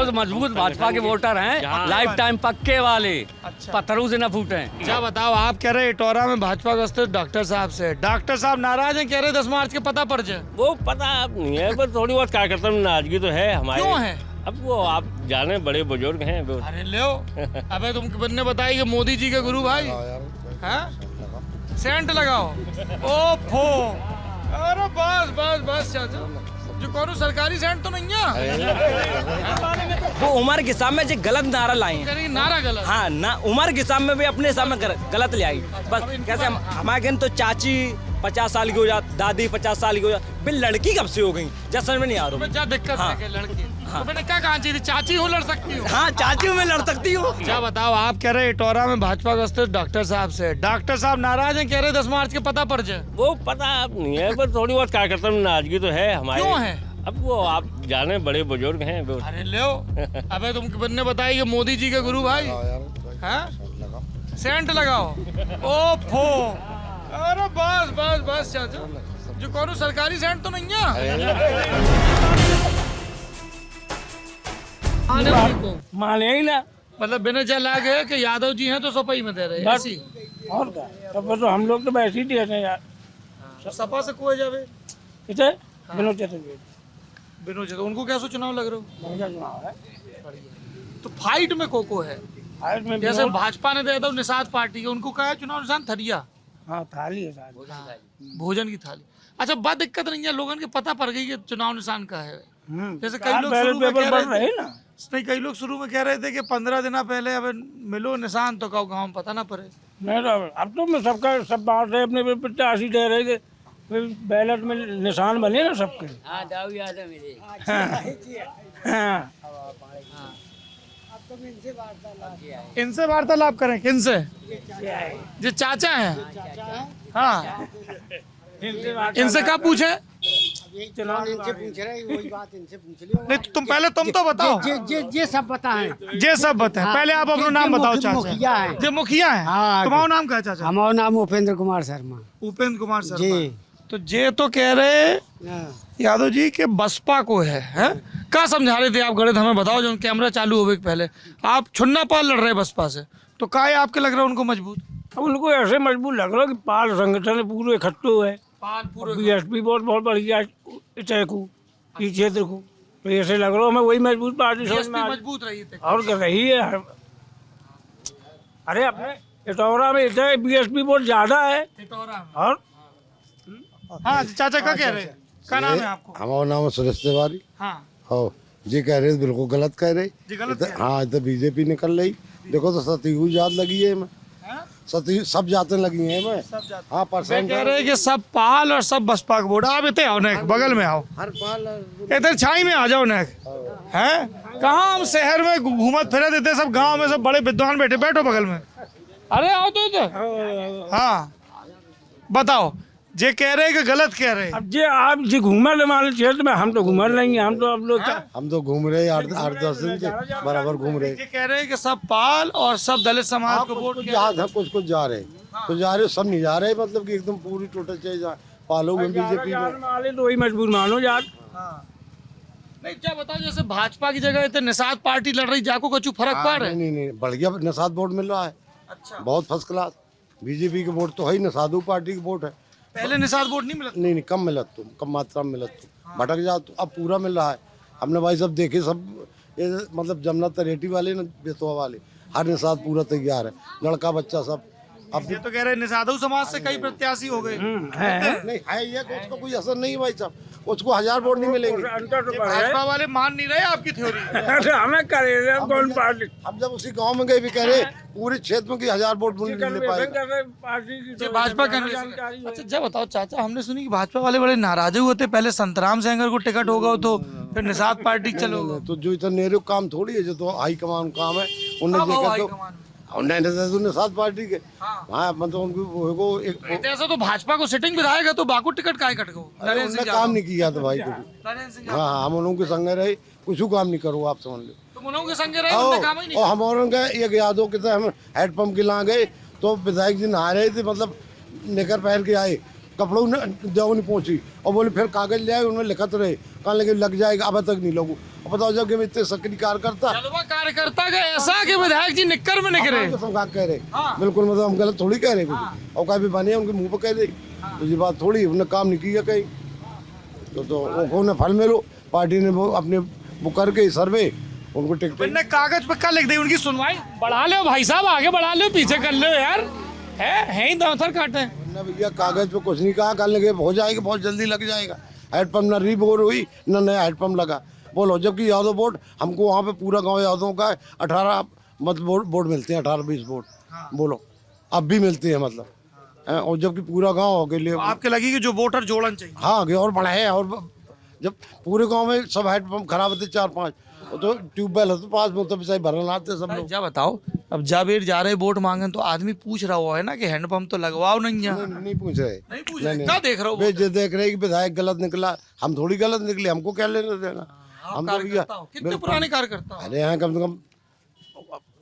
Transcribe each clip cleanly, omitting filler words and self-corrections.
बहुत मजबूत भाजपा के वोटर हैं, लाइफ टाइम पक्के वाले, पत्थरों से न फूटे। क्या बताओ, आप कह रहे इटौरा में भाजपा गश्त डॉक्टर साहब से, डॉक्टर साहब नाराज हैं, कह रहे 10 मार्च के पता पड़ जाए। वो पता नहीं है, पर थोड़ी बहुत कार्यकर्ता में नाराजगी तो है हमारे। क्यों है? अब वो आप जाने, बड़े बुजुर्ग हैं वो। अरे लो, अबे तुमने बताई कि मोदी जी के गुरु भाई हैं? सेंट लगाओ। ओफो, अरे बस बस बस चाचा, जो कौन सरकारी सेंट तो नहीं है। वो उमर के सामने जो गलत नारा लाए हैं, नारा गलत। हाँ ना, उमर के सामने भी अपने सामने गलत ले आई। बस कैसे हमारे घर तो चाची 50 साल की हो जाती, दादी 50 साल की हो जाती, फिर लड़की कब से हो गई जैसा में नहीं आ रहा। क्या दिक्कत है लड़की? तो मैंने क्या कहा चाहिए, चाची हो लड़ सकती हूँ। हाँ चाची हूँ, मैं लड़ सकती हूँ। क्या बताओ, आप कह रहे इटौरा में भाजपा गश्त डॉक्टर साहब से, डॉक्टर साहब नाराज हैं, कह रहे 10 मार्च के पता पड़ जाए। वो पता नहीं है, पर थोड़ी बहुत कार्यकर्ता में नाराजगी तो है हमारे। क्यों है? अब वो आप जाने, बड़े बुजुर्ग हैं वो। अरे लो, अबे तुमने बताई कि मोदी जी के गुरु भाई हैं? सेंट लगाओ। ओफो, अरे बस बस बस चाचा, जो कौन सरकारी सेंट तो नहीं है। माने ही ना, मतलब बिना चला गए कि यादव जी हैं तो सपा ही में दे रहे हैं ऐसी। और क्या, तब तो हम लोग तो वैसे ही दे रहे हैं यार। सपा से कोई जावे इसे विनोद चतुर्वेदी, बिनो जी, उनको कैसे चुनाव लग रहे हो? उनका चुनाव है। तो फाइट में को है, हाइट में जैसे विनोद- भाजपा ने दे दो निषाद पार्टी के, उनको कहा है चुनाव निशान थरिया, हाँ थाली है सारी। भोजन की थाली। अच्छा, बात दिक्कत नहीं है, लोगों के पता पड़ गई कि चुनाव निशान का है। जैसे कई लोग शुरू में कह रहे थे ना, नहीं, कई लोग शुरू में कह रहे थे कि 15 दिन पहले अब मिलो निशान, तो कहो गाँव में पता ना पड़े। नहीं तो अब तो मैं सबका सब बांट रहे, अपने पे 85 दे रहे थे, फिर बैलेट में निशान बने ना सबके। हाँ। इनसे वार्तालाप करें, किनसे? जो चाचा हैं, हाँ, इनसे क्या पूछे? इनसे पूछ रहे, वही बात इनसे पूछ लियो। नहीं, तुम पहले तुम तो बताओ। ये सब पता है, ये सब बताएं। पहले आप अपना नाम बताओ चाचा। मुखिया है। जो मुखिया है, हाँ। तुम्हारा नाम क्या है चाचा? हमारा नाम उपेंद्र कुमार शर्मा उपेंद्र कुमार सर। जी। तो ये तो कह रहे यादव जी के बसपा को है, क्या समझा रहे थे आप? गणित हमें बताओ, जो कैमरा चालू होने के पहले आप छुन्ना पाल लड़ रहे बसपा से, तो क्या है आपके लग रहा है उनको मजबूत? अब उनको ऐसे मजबूर लग रहा है कि पाल संगठन पूरे इकट्ठे है, बीएसपी बहुत बढ़िया इस क्षेत्र को, तो ऐसे लग रहा है मैं वही मजबूत पार्टी समझ में मजबूत रही थी और कर रही है। अरे अपने इटौरा में इतना बीएसपी वोट ज्यादा है। और हाँ चाचा, क्या कह रहे हैं? क्या नाम है आपको? हमारा नाम है सुरेश तिवारी। हाँ हो जी, कह रहे बिल्कुल गलत कह रहे। जी, गलत कह रहे। हाँ, इधर बीजेपी निकल रही, देखो तो सतीहू जात लगी है मैं, सती सब जाते लगी हैं मैं। हाँ, परसेंट कह रहे हैं कि सब पाल और सब बसपा का वोट। आप इतने आओ नेक, बगल में आओ, हर पाल इधर छाई में आ जाओ नेक। हैं कहाँ हम शहर में घूमत फिरत देते, सब गांव में सब बड़े विद्वान बैठे, बैठो बगल में। अरे आओ तो इधर। हाँ बताओ, जे कह रहे हैं कि गलत कह रहे हैं। अब जे आप जी घूमर हमारे क्षेत्र में, हम तो घूमर नहीं है, हम तो अब लोग हम तो घूम रहे 8-10 दिन से बराबर घूम रहे। ये कह रहे हैं कि सब पाल और सब दलित समाज को वोट कुछ जा रहे, कुछ जा रहे, सब नहीं जा रहे, मतलब कि एकदम पूरी टोटल चीज पालो में बीजेपी में वाले तो वही मजबूर मानो यार। नहीं, क्या बताओ, जैसे भाजपा की जगह इतने निषाद पार्टी लड़ रही, जाको कुछ फर्क पड़ रहा है? नहीं, बढ़िया निषाद वोट मिल रहा है। अच्छा, बहुत फर्स्ट क्लास। बीजेपी के वोट तो है ही, निषादू पार्टी के वोट है। पहले निषाद वोट नहीं मिला? नहीं, कम मिलत तुम, कम मात्रा में मिलत तुम, भटक जाओ तो अब पूरा मिल रहा है। हमने भाई सब देखे, सब ये मतलब जमुना तरेटी वाले न बेतवा वाले, हर निषाद पूरा तैयार है, लड़का बच्चा सब। अब ये तो कह रहे हैं निषादू समाज से कई प्रत्याशी हो गए। नहीं है ये, उसको कोई असर नहीं भाई साहब, उसको 1000 वोट नहीं मिलेंगे। भाजपा वाले मान नहीं रहे आपकी थ्योरी। हमें करे कौन पार्टी, अब जब उसी गांव में गए भी कह रहे पूरे क्षेत्र में कि 1000 वोट नहीं मिल पाएगा। पार्टी की भाजपा का अच्छा जब बताओ चाचा, हमने सुनी कि भाजपा वाले बड़े नाराज हुए थे, पहले संतराम सेंगर को टिकट होगा तो फिर निषाद पार्टी चलोगे। तो जो इतना नेहरू काम थोड़ी है, जो तो हाई कमान काम है, उन्हें देखा तो निषाद पार्टी के। हाँ, मतलब उनको एक ऐसा तो भाजपा को सिटिंग विधायक है, तो बाकू टिकट काय कट गो? उन्होंने काम नहीं किया था भाई कुछ। हाँ, हम उनके संग रहे, कुछ काम नहीं करो, आप समझ लो। तुम उनके संग रहे, उन्होंने काम ही नहीं और हम उनका एक यादों के हम हेड पंप के ला गए, तो विधायक जी नहा रहे थे, मतलब निकर पहन के आए, कपड़ों ने नहीं पहुंची, और बोले फिर कागज ले आए, उनमें लिखत रहे कहने लगे लग जाएगा, अब तक नहीं लगू। अब बताओ जब कि मैं इतने सक्रिय कार्यकर्ता जलवा कार्यकर्ता का ऐसा कि विधायक जी निक्कर में निकले। कह रहे बिल्कुल, मतलब हम गलत थोड़ी कह रहे कुछ, और कभी बने उनके मुंह पर कह दे तो ये बात थोड़ी, उन्होंने काम नहीं किया कहीं तो उन्हें फल मिलो। पार्टी ने वो अपने वो करके सर्वे उनको टिकट मैंने कागज पक्का लिख दी, उनकी सुनवाई बढ़ा लो भाई साहब, आगे बढ़ा लो, पीछे कर लो यार, है ही दांतर काटे। भैया कागज पे कुछ नहीं कहा, कहने लगे हो जाएगा, बहुत जल्दी लग जाएगा। हेडपम्प न रीबोर हुई न नया हेडपम्प लगा, बोलो। जबकि यादव बोर्ड हमको वहाँ पे पूरा गांव यादव का 18 मतलब बोर्ड मिलते हैं, 18-20 बोर्ड बोलो अब भी मिलते हैं मतलब और जबकि पूरा गांव के लिए आपके लगी कि जो वोटर जोड़न चाहिए। हाँ आगे और बढ़ाए। और जब पूरे गांव में सब हेडपम्प खराब होते 4-5 तो ट्यूबवेल है तो पास में तो बेचारे भरन आते सब लोग। क्या बताओ, अब जाबेर जा रहे वोट मांगे तो आदमी पूछ रहा हुआ है ना कि हैंडपंप तो लगवाओ नहीं यहाँ। नहीं पूछ रहे, नहीं पूछ रहे, क्या देख रहे हो? जो देख रहे कि विधायक गलत निकला, हम थोड़ी गलत निकले, हमको क्या लेना देना। हम तो भैया कितने पुराने कार्यकर्ता? अरे यहाँ कम से कम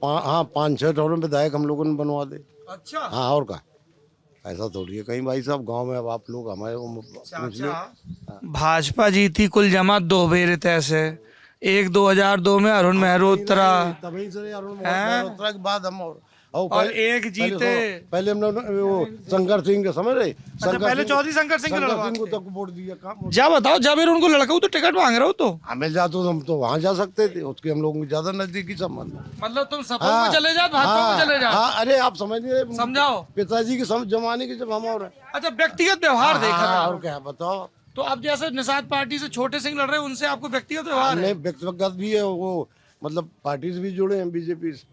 5-6 टोरों विधायक हम लोगों ने बनवा दे। अच्छा हाँ और क्या, ऐसा थोड़ी है कहीं भाई साहब गांव में। अब आप लोग हमारे भाजपा जीती कुल जमा 2 बेर तैसे, 1-2002 में अरुण मेहरोत्रा तभी से अरुण मेहरोत्रा के बाद हम और एक जीते। पहले हमने वो शंकर सिंह के समझ रहे, पहले चौधरी शंकर सिंह को तक वोट दिया काम। जा बताओ, जाबेर उनको लड़का तो टिकट मांग रहे हो तो हमें जा तो हम तो वहाँ जा सकते थे, उसके हम लोगों को ज्यादा नजदीकी संबंध। मतलब तुम सपा में चले जाओ, भाजपा में चले जाओ। हाँ अरे आप समझ नहीं रहे, समझाओ। पिताजी के जमाने के जब हम और अच्छा व्यक्तिगत व्यवहार देखा और क्या बताओ। तो अब जैसे निषाद पार्टी से छोटे सिंह लड़ रहे हैं, उनसे आपको व्यक्तिगत व्यवहार है? व्यक्तिगत भी है वो, मतलब पार्टी से भी जुड़े हैं, बीजेपी से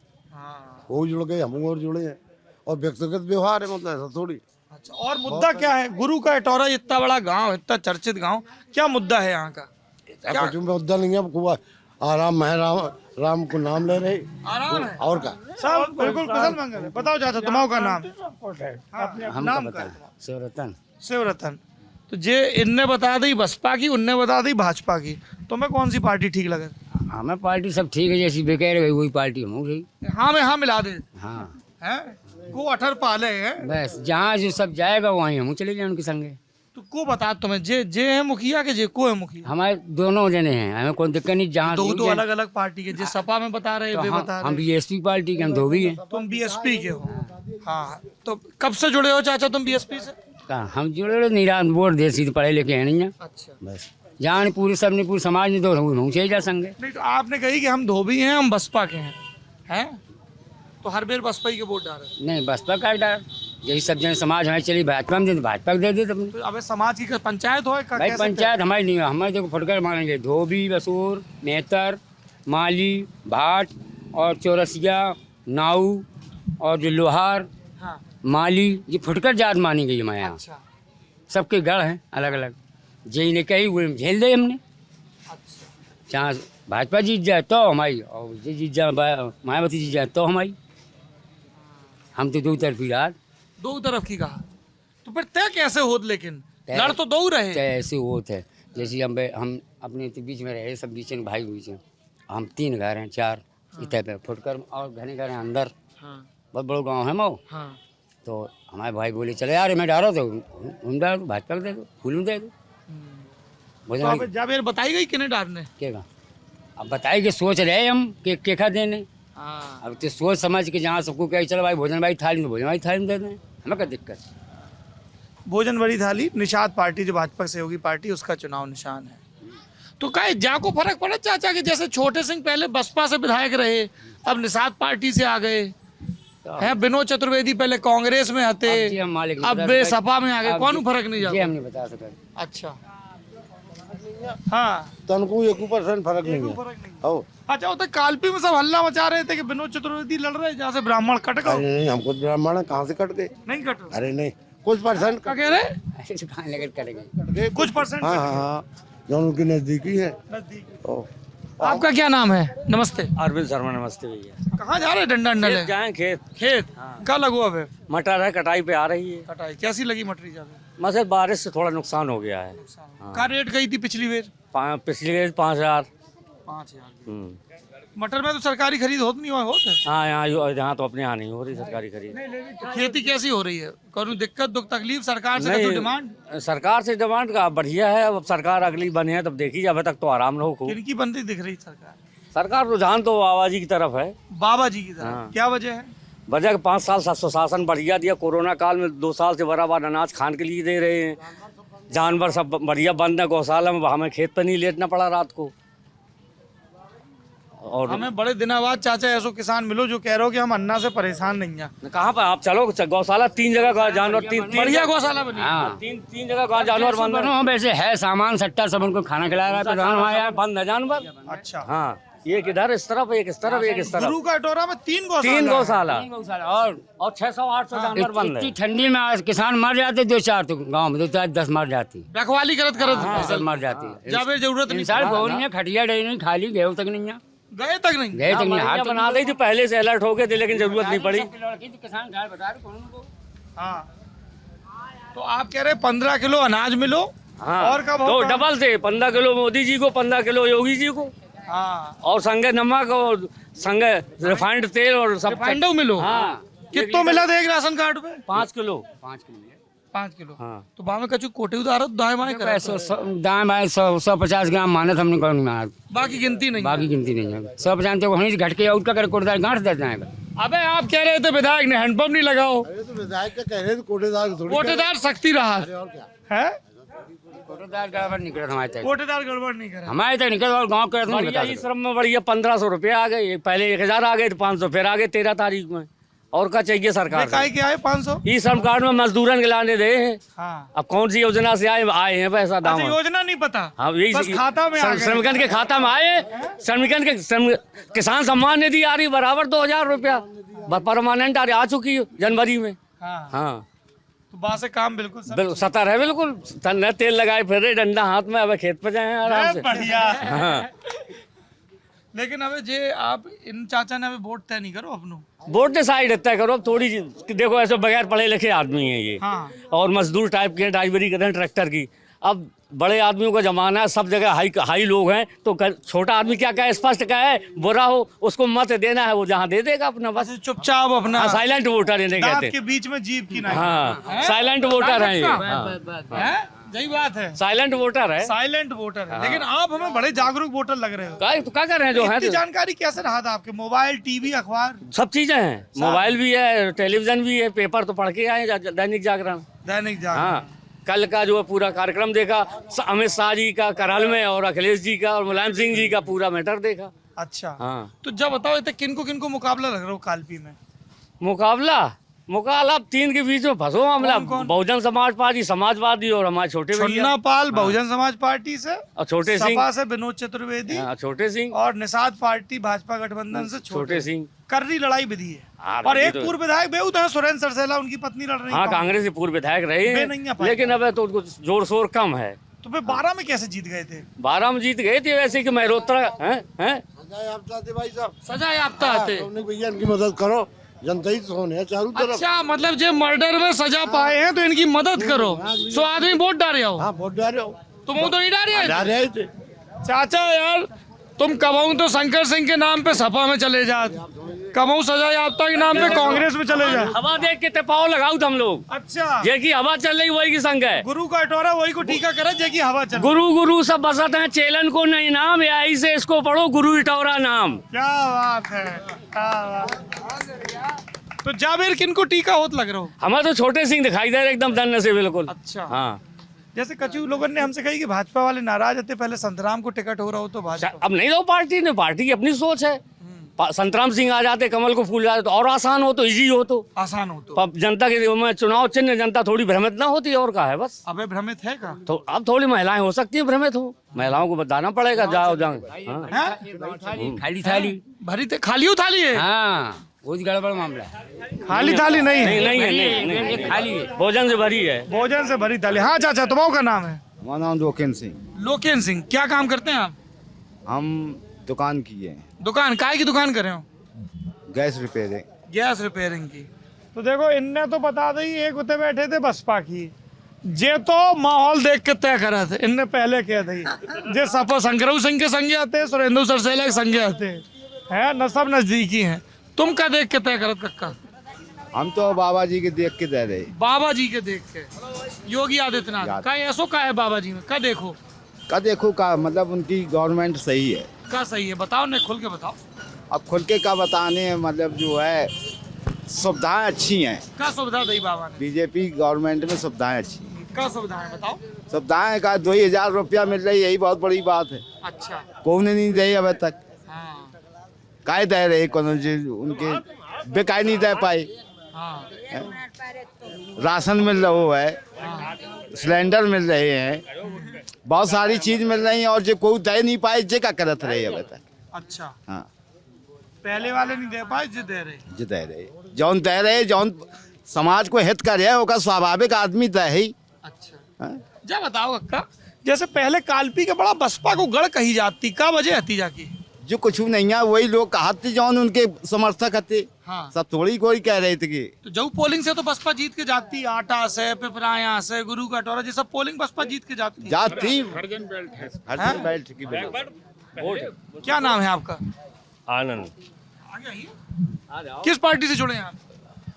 वो जुड़ गए, हम और जुड़े हैं, और व्यक्तिगत व्यवहार है, मतलब ऐसा थोड़ी। अच्छा, और मुद्दा क्या है? गुरु का इटौरा इतना बड़ा गांव, इतना चर्चित गांव, क्या मुद्दा है यहाँ का? कुछ मुद्दा नहीं है, खूब आराम है, राम को नाम ले रहे, आराम है और क्या। सब बिल्कुल कुशल मंगल है। बताओ चाचा तुम्हारा का नाम? नाम का शिवरतन। शिवरतन। तो जे इनने बता दी बसपा की, उनने बता दी भाजपा की, तुम्हें कौन सी पार्टी ठीक लगे? हमें पार्टी सब ठीक है, जैसी बेकार है वही पार्टी हम रही। हाँ में हाँ मिला दे। हाँ हैं को 18 पाले हैं, बस जहाँ जो सब जाएगा वहीं हम चले जाए उनके संगे। तो को बता तुम्हें, जे है मुखिया के जे को है मुखिया? हमारे दोनों जने हैं, हमें कोई दिक्कत नहीं। जहाँ दो अलग अलग पार्टी के, जे सपा में बता रहे, वे बता हम रहे। बीएसपी पार्टी के, हम धोबी हैं। तुम बीएसपी के हो? हाँ, तो कब से जुड़े हो चाचा तुम बीएसपी से? हम जुड़े निराश वोट दे सीधे पढ़े लिखे हैं नहीं है। अच्छा, बस जहाँ पूरे सब ने पूरे समाज ने दो हम से जा संगे। नहीं तो आपने कही कि हम धोबी हैं, हम बसपा के हैं तो हर बेर बसपा ही के वोट डाल रहे? नहीं बसपा का डाल, यही सब जन समाज हमारे चली भाजपा में दे, भाजपा को दे दे। तुम तो अबे समाज की पंचायत हो भाई, पंचायत हमारी नहीं है, हमारे देखो फुटकर मानेंगे धोबी, बसूर, मेहतर, माली, भाट और चौरसिया, नाऊ और जो लोहार, हाँ। माली, ये फुटकर जात मानी गई हमारे यहाँ। अच्छा, सबके गढ़ हैं अलग अलग, जी ने कही वो झेल दे हमने। अच्छा। जहाँ भाजपा जीत जाए तो हमारी, और ये जीत जाए मायावती जीत जाए तो हमारी। हम तो दो तरफी रात, दो तरफ की कहा, तो फिर तय कैसे होत? लेकिन लड़ तो दो रहे। ऐसे वो थे जैसे हम अपने बीच में रहे, सब बीच में भाई बीच में। हम 3 घर हैं 4 इतने पे फुटकर, और घने घर हैं अंदर। हाँ, बहुत बड़ा गांव है मऊ। हाँ। तो हमारे भाई बोले चले यार मैं डालो तो उन डाल दो, भाजपा को दे दो, फूल दे दो। तो अब जाबेर बताई गई किन्हें डालने? क्या अब बताइए कि सोच रहे हम कि केखा देने। हाँ। अब तो सोच समझ के जहाँ सबको क्या चलो भाई भोजन भाई थाली में, भोजन भाई थाली में दे दें, हमें क्या दिक्कत। भोजन बड़ी थाली निषाद पार्टी जो भाजपा सहयोगी पार्टी, उसका चुनाव निशान है। तो कहे जाको फर्क पड़ा चाचा कि जैसे छोटे सिंह पहले बसपा से विधायक रहे, अब निषाद पार्टी से आ गए हैं, विनोद चतुर्वेदी पहले कांग्रेस में आते, अब वे सपा में आ गए, कौन फर्क नहीं जाता? हम नहीं बता सकते। अच्छा, हाँ, तनको 1% फर्क नहीं है। अच्छा, तो कालपी में सब हल्ला मचा रहे थे कि विनोद चतुर्वेदी लड़ रहे जहाँ से ब्राह्मण कट गए। अरे नहीं, हमको ब्राह्मण कहाँ से कट गए? नहीं कट रहे? अरे नहीं, कुछ परसेंट क्या कह रहे? ऐसे कहाँ लेकर करेंगे, कुछ परसेंट। हाँ हाँ हाँ, जो उनकी नजदीकी है। आपका क्या नाम है? नमस्ते। अरविंद शर्मा। नमस्ते भैया। कहाँ जा रहे हैं? डंडा डंडा ले जाए खेत। क्या लगो अब? मटर है, कटाई पे आ रही है। कटाई कैसी लगी मटरी ज्यादा? मगर बारिश से थोड़ा नुकसान हो गया है। क्या रेट गई थी पिछली बार? पिछली बार 5,000। 5,000। मटर में तो सरकारी खरीद होती नहीं होते। हाँ यहाँ तो अपने यहाँ नहीं हो रही सरकारी खरीद। तो खेती कैसी हो रही है? कोई दिक्कत दुख तकलीफ सरकार से? कोई डिमांड? सरकार से डिमांड का बढ़िया है। अब सरकार अगली बने है तब देखी, अभी तक तो आराम रहो खूब। किनकी बनती दिख रही सरकार? सरकार रुझान तो बाबा जी की तरफ है। बाबा जी की तरफ। हाँ। क्या वजह है? वजह 5 साल सुशासन बढ़िया दिया। कोरोना काल में 2 साल से बराबर अनाज खान के लिए दे रहे हैं। जानवर सब बढ़िया बंद है गौशाला में, हमें खेत पर नहीं लेटना पड़ा रात को। और हमें बड़े दिनों बाद चाचा ऐसो किसान मिलो जो कह रहे हो कि हम अन्ना से परेशान नहीं है। कहाँ पर आप चलो, गौशाला 3 जगह का जानवर, 3 बढ़िया गौशाला बनी। हाँ 3 जगह का जानवर बंद है। बनो वैसे है सामान सट्टा, सब उनको खाना खिला रहा है प्रधान वहाँ यार। बंद है जानवर। अच्छा। हाँ एक इधर इस तरफ, एक इस तरफ, एक इस तरफ। गुरु का टोरा में 3 3 गौशाला। गौशाला और 600-800 जानवर बंद इतनी है। ठंडी में आज किसान मर जाते 2-4, तो गाँव में 2-10 मर जाती, रखवाली करत सब मर जाती। जावे जरूरत नहीं। इंसान गौ नहीं है, खटिया डे नहीं, खाली गेहूं तक नहीं है, गए तक नहीं। गए तक नहीं। हाथ बना दी थी पहले से, अलर्ट हो गए थे, लेकिन जरूरत नहीं पड़ी। किसान घर बता रहे कौन को। हाँ तो आप कह रहे 15 किलो अनाज मिलो। हाँ और कब तो होगा? डबल थे, 15 किलो मोदी जी को, 15 किलो योगी जी को, हाँ और संगे नमक और संगे रिफाइंड तेल और सब। रिफाइंडो मिलो। हाँ कितो मिला था एक राशन कार्ड पे? 5 किलो। 5 किलो। हाँ तो बामे कछु कोटे उधार दाएं बाएं करे। दाएं बाएं 150 ग्राम मानत हमने कौन माना, बाकी गिनती नहीं। बाकी गिनती नहीं है। 150 तो वहीं से घट के आउट का कर कोटदार गांठ देते हैं। अबे आप कह रहे थे विधायक ने हैंडपंप नहीं लगाओ। अरे तो विधायक का कह रहे थे, कोटेदार थोड़ी कोटेदार सख्ती रहा और क्या। है। कोटदार गड़बड़ निकला हमारे तक, कोटेदार गड़बड़ नहीं करा। हमारे तक निकल और गाँव के बढ़िया ई श्रम में बढ़िया 1500 रुपये आ गए। पहले 1000 आ गए, 500 फिर आ गए 13 तारीख में। और क्या चाहिए सरकार से? काय के आए 500? ई श्रम कार्ड में मजदूरन के लाने दे हैं। हाँ। अब कौन सी योजना से आए हैं पैसा दाम? अच्छा, योजना नहीं पता। हाँ यही बस खाता में आ गए। श्रमिकन के खाता में आए। श्रमिकन के किसान सम्मान निधि आ रही बराबर 2000 रुपया परमानेंट आ चुकी है जनवरी में। हाँ। हाँ तो वहाँ से काम बिल्कुल बिल्कुल सतर है, बिल्कुल न तेल लगाए फिर रहे, डंडा हाथ में, अब खेत पे जाए आराम से। बढ़िया। हाँ लेकिन अबे जे आप इन चाचा ने अभी वोट तय नहीं करो अपनो। वोट डिसाइड तय करो। अब थोड़ी देखो, ऐसे बगैर पढ़े लिखे आदमी हैं ये। हाँ। और मजदूर टाइप के ड्राइवरी करते हैं ट्रैक्टर की। अब बड़े आदमियों का जमाना है, सब जगह हाई लोग हैं, तो छोटा आदमी क्या कहे, स्पष्ट क्या है, बुरा हो उसको मत देना है, वो जहाँ दे देगा अपना बस। चुपचाप अपना साइलेंट वोटर इन्हें दांत कहते के बीच में जीभ की हैं। नहीं। हाँ साइलेंट वोटर हैं ये। हैं? यही बात है, साइलेंट वोटर है। साइलेंट वोटर है। लेकिन आप हमें बड़े जागरूक वोटर लग रहे हो। क्या कर रहे हैं जो है? इतनी जानकारी कैसे रहा था आपके? मोबाइल, टीवी, अखबार, सब चीजें हैं। मोबाइल भी है, टेलीविजन भी है, पेपर तो पढ़ के आए, दैनिक जागरण। दैनिक जागरण। हाँ कल का जो पूरा कार्यक्रम देखा, अमित शाह जी का करहल में, और अखिलेश जी का और मुलायम सिंह जी का पूरा मैटर देखा। अच्छा। हाँ तो जब बताओ इतने किनको मुकाबला लग रहा हो कालपी में? मुकाबला अब 3 के बीच में फंसो मामला। कौन? बहुजन समाज पार्टी, समाजवादी और हमारे छोटे भैया छन्ना पाल बहुजन समाज पार्टी से, और छोटे सिंह। सपा से विनोद चतुर्वेदी, हाँ, छोटे सिंह और निषाद पार्टी भाजपा गठबंधन से छोटे सिंह। कर्री लड़ाई विधि है। हाँ, और एक तो- पूर्व विधायक बेऊद है सुरेंद्र सरसेला, उनकी पत्नी लड़ रही हाँ है। कांग्रेस के पूर्व विधायक रहे बे नहीं आ हैं, पाए। लेकिन अब तो कुछ जोर शोर कम है। तो फिर 12 में कैसे जीत गए थे? 12 में जीत गए थे वैसे कि मेहरोत्रा हैं। सजा आप चाहते भाई साहब, सजा याफ्ता थे। तुमने भैया इनकी मदद करो, जनता ही सोने है चारों तरफ। अच्छा, मतलब जो मर्डर में सजा पाए हैं तो इनकी मदद करो। सो आदमी वोट डाले हो? हाँ वोट डाले हो, तुम तो नहीं डाले? डाल रहे थे। चाचा यार तुम कबहू तो शंकर सिंह के नाम पे सपा में चले जात, कबहू सजा याफ्ता के नाम पे कांग्रेस में चले जा। हवा देख के तपाव लगाऊ हम लोग। अच्छा, जे की हवा चल रही वही की संग है। गुरु का टोरा वही को टीका करे जे की हवा चल। गुरु सब बसत हैं, चेलन को नहीं नाम, यही से इसको पढ़ो गुरु इटौरा नाम। क्या बात है, क्या बात। तो जावेर किनको टीका होत लग रहा हो? हमें तो छोटे सिंह दिखाई दे रहे एकदम दन्ने से बिल्कुल। अच्छा। हाँ जैसे कचू लोगों ने हमसे कही कि भाजपा वाले नाराज होते, पहले संतराम को टिकट हो रहा हो तो भाजपा। अब नहीं दो पार्टी ने, पार्टी की अपनी सोच है। संतराम सिंह आ जाते, कमल को फूल जाते तो और आसान हो, तो इजी हो, तो आसान हो तो। अब जनता के में चुनाव चिन्ह, जनता थोड़ी भ्रमित ना होती और का है बस। अबे भ्रमित है का? तो अब थोड़ी महिलाएं हो सकती हैं भ्रमित हो, महिलाओं को बताना पड़ेगा, जाओ जाओ। हाँ। हैं? खाली थाली। भरी थे, खाली थाली है? हाँ बहुत गड़बड़ मामला है। खाली थाली नहीं है। नहीं है, नहीं खाली है, भोजन से भरी है। भोजन से भरी थाली। हाँ चाचा, तुम्हारा का नाम है? हमारा नाम लोकेन सिंह। लोकेन सिंह, क्या काम करते हैं आप? हम दुकान किए हैं, दुकान काय की दुकान कर रहे हो? Gas repairing. गैस रिपेयरिंग की। तो देखो इनने तो बता दी, एक उते बैठे थे बसपा की, जे तो माहौल देख के तय करा थे। इनने पहले कह दी जे सपा शंकरऊ सिंह के संगे आते, सुरेंद्र सरसेला के संगे आते। है न, सब नजदीकी हैं। तुम क्या देख के तय करत कक्का? हम तो बाबा जी के देख के दे रहे। बाबा जी के देख के, योगी आदित्यनाथ का ऐसो का है बाबा जी में? का देखो का देखो का मतलब उनकी गवर्नमेंट सही है। का सही है, बताओ ने खुल के बताओ। अब खुल के का बताने मतलब जो है सुविधाएं अच्छी हैं। का सुविधा दी बाबा ने? बीजेपी गवर्नमेंट में सुविधाएं अच्छी हैं। का सुविधाएं बताओ। सुविधाएं का 2,000 रुपया मिल रही, यही बहुत बड़ी बात है। अच्छा, कौन नहीं दे अभी तक, हाँ काय दे रहे कौन उनके बेकार नहीं दे पाए। हाँ राशन मिल रहा है, सिलेंडर मिल रहे हैं, बहुत सारी चीज मिल रही हैं और जो कोई दे नहीं पाए जे का करत रहे अभी तक। अच्छा, हाँ पहले वाले नहीं दे पाए, जो दे रहे। जो दे रहे जौन दे रहे जौन समाज को हित करे ओका स्वाभाविक आदमी दे ही। अच्छा, हाँ? जा बताओ कक्का, जैसे पहले कालपी के बड़ा बसपा को गढ़ कही जाती, का वजह हती जाकी? जो कुछ नहीं है वही लोग कहते जौन उनके समर्थक हते। हाँ। सब थोड़ी कोई कह रहे थे कि तो जब पोलिंग से तो बसपा जीत के जाती, आटा से, पिपराया से, गुरु का टोरा, ये सब पोलिंग बसपा जीत के जाती। जाती हाँ? हर बैठ की बिल्कुल। क्या नाम है आपका? आनंद। आगे आइए। किस पार्टी से जुड़े हैं आप?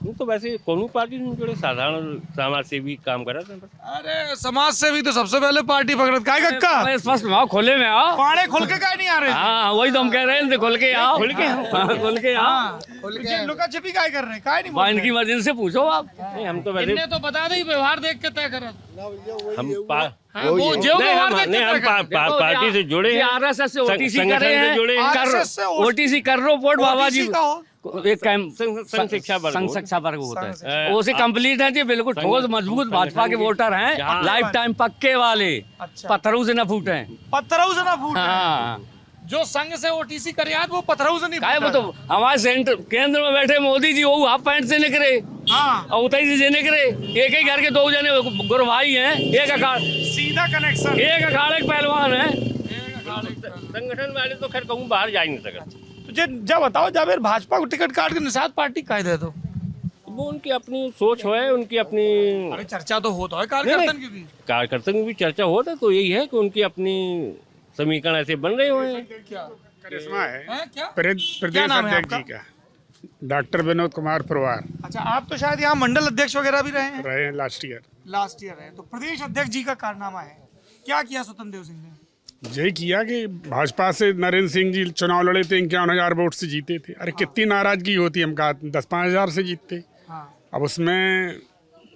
वो तो वैसे कौन पार्टी से जुड़े, साधारण समाज सेवी काम कर रहे थे। अरे समाज सेवी तो सबसे पहले पार्टी पकड़त का है कक्का? स्पष्ट आओ, खोले में आओ। पाड़े खुल के का नहीं आ रहे? हाँ वही तो हम कह रहे हैं, खोल के आओ, खोल के आओ, खोल के आओ। ये लुका छिपी काय कर रहे हैं? काय नहीं बोल बहन की मर्जी से पूछो आप। नहीं हम तो वैसे इनने तो बता दे व्यवहार देख के तय करत। हम हाँ, वो जो नहीं व्यवहार हम देख के नहीं हम तय करत। पार्टी से जुड़े हैं, आरएसएस से ओटीसी संगठन करे से हैं, जुड़े हैं। RSS से ओटीसी कर रो वोट बाबा जी OTC का हो? एक कैम संघ शिक्षा वर्ग संघ हो। शिक्षा वर्ग होता है, हाँ। वो से कंप्लीट है जी, बिल्कुल ठोस मजबूत भाजपा के वोटर हैं, जहाँ- लाइफ टाइम पक्के वाले, अच्छा। पत्थरों से न फूटे। पत्थरों से ना फूट। हाँ जो संघ से ओटीसी करे यार, वो पत्थरों से नहीं काय वो फूटा। तो हमारे सेंटर केंद्र में बैठे मोदी जी, वो हाफ पैंट से निकले हाँ, और उतई से निकले। एक ही घर के दो जने गुरु भाई हैं, एक अखाड़ सीधा कनेक्शन। एक अखाड़े के पहलवान है। संगठन वाले तो खैर कहूँ बाहर जा ही नहीं सकते। तो जब बताओ, जब यार भाजपा को टिकट काट के निषाद पार्टी का दे दो। वो उनकी अपनी सोच है, उनकी अपनी अरे चर्चा तो होता है कार्यकर्ता की भी। कार्यकर्ता की भी चर्चा होता है, तो यही है कि उनकी अपनी समीकरण ऐसे बन रहे हुए हैं। क्या करिश्मा है है क्या? प्रदेश नाम है अध्यक्ष जी का, डॉक्टर विनोद कुमार परवार अच्छा, आप तो शायद यहाँ मंडल अध्यक्ष वगैरह भी रहे हैं। रहे हैं लास्ट ईयर। लास्ट ईयर है तो प्रदेश अध्यक्ष जी का कारनामा है। क्या किया स्वतंत्र देव सिंह ने? यही किया कि भाजपा से नरेंद्र सिंह जी चुनाव लड़े थे, 51,000 वोट से जीते थे। अरे कितनी नाराजगी होती, हम कहा 10-5 से जीतते। हाँ। अब उसमें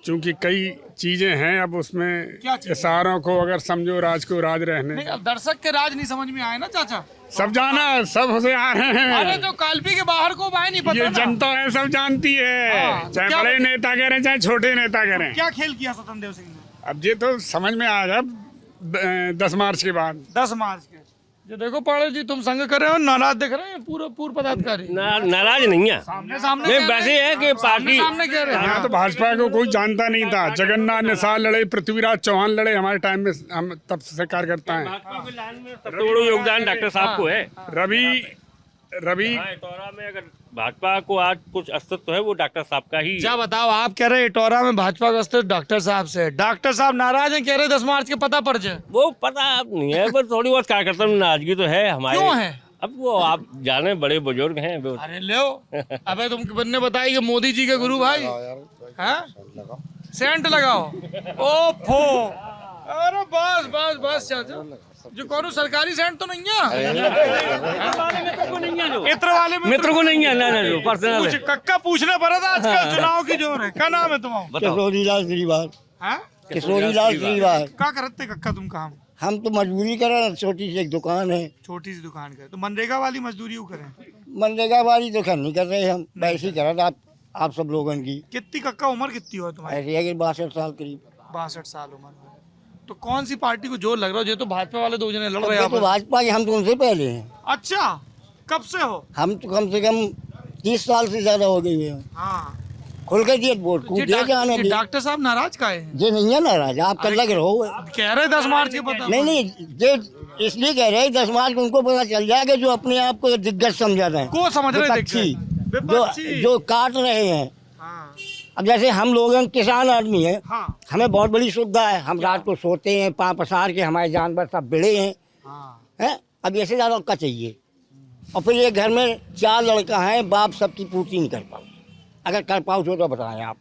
चूंकि कई चीजें हैं, अब उसमें क्या चीजें? इशारों को अगर समझो राज को राज रहने। नहीं, अब दर्शक के राज नहीं समझ में आए ना चाचा। सब जाना, सब होशियार अरे हैं। जो कालपी के बाहर को बाहर नहीं पता ये ना। जनता है, सब जानती है। हाँ, तो चाहे क्या- बड़े नेता करें चाहे छोटे नेता करें। क्या खेल किया स्वतंत्र देव सिंह ने? अब ये तो समझ में आएगा 10 मार्च के बाद। 10 मार्च के जो देखो पाड़े जी, तुम संग कर रहे हो, नाराज दिख रहे हैं पूर्व पदाधिकारी। नाराज नहीं है, सामने नहीं कह वैसे रहे हैं। है कि पार्टी सामने कह रहे हैं। यहाँ तो भाजपा को कोई जानता नहीं था। जगन्नाथ निषाद लड़े, पृथ्वीराज चौहान लड़े हमारे टाइम में, हम तब से कार्यकर्ता हैं। सबसे बड़ा योगदान डॉक्टर साहब को है। रवि इटौरा में अगर भाजपा को आज कुछ अस्तित्व है वो डॉक्टर साहब का ही। क्या बताओ, आप कह रहे हैं इटौरा में भाजपा का अस्तित्व डॉक्टर साहब से। डॉक्टर साहब नाराज हैं, कह रहे 10 मार्च के पता पड़ जाए। वो पता नहीं है, पर थोड़ी बहुत कार्यकर्ता में नाराजगी तो है हमारे। क्यों है? अब वो आप जाने बड़े बुजुर्ग हैं वो। अरे लो, अबे तुमने बताई कि मोदी जी के गुरु भाई हैं? सेंट लगाओ। ओ फो, अरे बस बस बस चाचा, जो कौन सरकारी सेंट तो नहीं है। इत्र वाले मित्र को नहीं है, ना ना जो पर्सनल है। कक्का पूछने पड़ा था आजकल चुनाव की जोर है। क्या नाम है तुम्हारा? किशोरीलाल श्रीवाल। हैं? किशोरीलाल श्रीवाल। क्या करते कक्का तुम काम? हम तो मजदूरी करें, छोटी सी एक दुकान है। छोटी सी दुकान का तो मनरेगा वाली मजदूरी क्यों करें? मनरेगा वाली तो खैर नहीं कर रहे हम, वैसे ही करें आप सब लोगों की। कितनी कक्का उम्र कितनी हो तुम्हारी? ऐसे है कि 62 साल करीब। 62 साल उम्र में। तो कौन सी पार्टी को जोर लग रहा है? ये तो भाजपा वाले दो जने लड़ रहे हैं ये तो आपस में। भाजपा के, हम तो उनसे पहले हैं। अच्छा, कब से हो? हम तो कम से कम 30 साल से ज्यादा हो गए हुए हैं। हाँ, खुल के दिए वोट को दे जाने दे। डॉक्टर साहब नाराज का है? ये नहीं है नाराज, आप कल लग रहे हो। कह रहे 10 मार्च के पता। नहीं नहीं, ये इसलिए कह रहे हैं 10 मार्च को उनको पता चल जाएगा जो अपने आप को दिग्गज समझा रहे हैं। को समझ रहे विपक्षी, विपक्षी। जो काट रहे हैं। हाँ, अब जैसे हम लोग किसान आदमी हैं, हाँ, हमें बहुत बड़ी सुविधा है। हम रात को सोते हैं, पाँव पसार के, हमारे जानवर सब बिड़े हैं। हाँ। हैं? अब ऐसे ज़्यादा क्या चाहिए? और फिर ये घर में 4 लड़का हैं, बाप सबकी पूर्ति नहीं कर पाओ। अगर कर पाओ तो बताएं आप,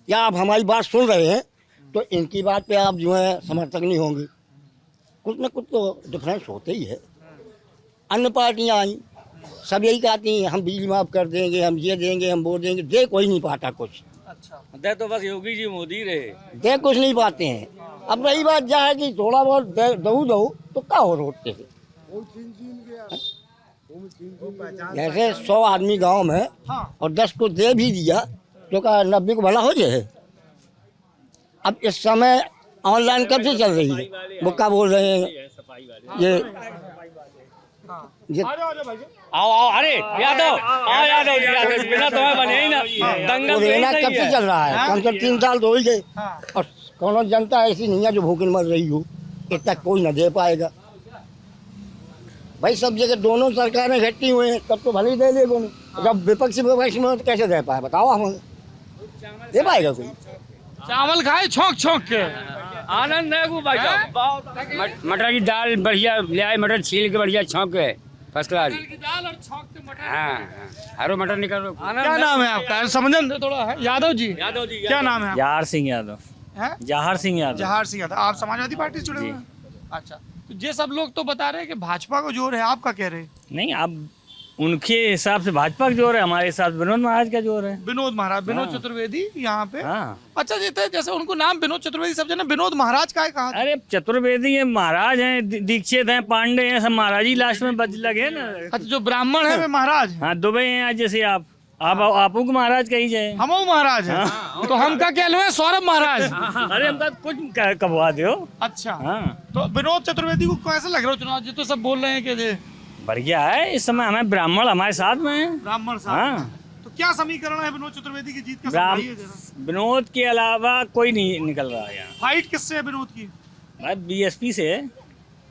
या आप हमारी बात सुन रहे हैं तो इनकी बात पे आप जो है समर्थक नहीं होंगे। कुछ न कुछ तो डिफरेंस होते ही है। अन्य पार्टियां आई, सब यही कहती हैं हम बिजली माफ़ कर देंगे, हम ये देंगे, हम वो देंगे, दे कोई नहीं पाता कुछ। अच्छा, दे तो बस योगी जी मोदी रहे, दे कुछ नहीं पाते हैं। अब रही बात क्या है कि थोड़ा बहुत दऊ तो क्या हो रोकते हैं। जैसे 100 आदमी गांव में और 10 को दे भी दिया तो क्या 90 को भला हो जाए। अब इस समय ऑनलाइन कब से चल रही है, वो क्या बोल रहे हैं ये आओ आओ, अरे यादव आओ, यादव जी बिना तुम्हें बने ही ना दंगल रेना कब से चल रहा है, कम से कम 3 साल तो हो ही गए। और कौन जनता ऐसी नहीं है जो भूखी मर रही हो, इतना कोई न दे पाएगा। भाई सब जगह दोनों सरकारें इकट्ठी हुई हैं तब तो भले ही दे देगा। जब विपक्ष में तो कैसे दे पाए बताओ, हमें दे पाएगा कोई? चावल खाए छोंक छोंक के, आनंद है वो भाई साहब। मटर की दाल बढ़िया ले आए, मटर छील के बढ़िया छौंक के फर्स्ट क्लास। दाल और छोंक के मटर। हाँ, हरो मटर निकल। क्या नाम है आपका? समझन दे थोड़ा है। यादव जी, क्या नाम है? जहार सिंह यादव। हैं? जहार सिंह यादव। जहार सिंह यादव। आप समाजवादी पार्टी से जुड़े हुए हैं? अच्छा, तो ये सब लोग तो बता रहे हैं कि भाजपा को जोर है, आपका कह रहे हैं? नहीं, अब उनके हिसाब से भाजपा का जोर है, हमारे हिसाब से विनोद महाराज का जोर है। विनोद महाराज, विनोद चतुर्वेदी यहाँ पे। हाँ। अच्छा, जैसे उनको नाम विनोद चतुर्वेदी, सब जने विनोद महाराज का है कहा? अरे चतुर्वेदी है, महाराज हैं, दीक्षित हैं, पांडे हैं, सब महाराज ही लास्ट में बद लगे ना। अच्छा, जो ब्राह्मण है वे महाराज? हाँ, दुबई हैं आज, जैसे आपू को महाराज कही जाए। हम महाराज है। तो हम का क्या लो सौरभ महाराज? अरे हम कुछ कबवा दो। अच्छा, हाँ, तो विनोद चतुर्वेदी को कैसा लग रहा है चुनाव? जी तो सब बोल रहे हैं कि बढ़िया है। इस समय हमें ब्राह्मण हमारे साथ में है। ब्राह्मण साहब। हाँ, तो क्या समीकरण है विनोद चतुर्वेदी की जीत का? समझाइए जरा। विनोद के अलावा कोई नहीं निकल रहा है यहाँ। फाइट किससे है विनोद की? बीएसपी से है।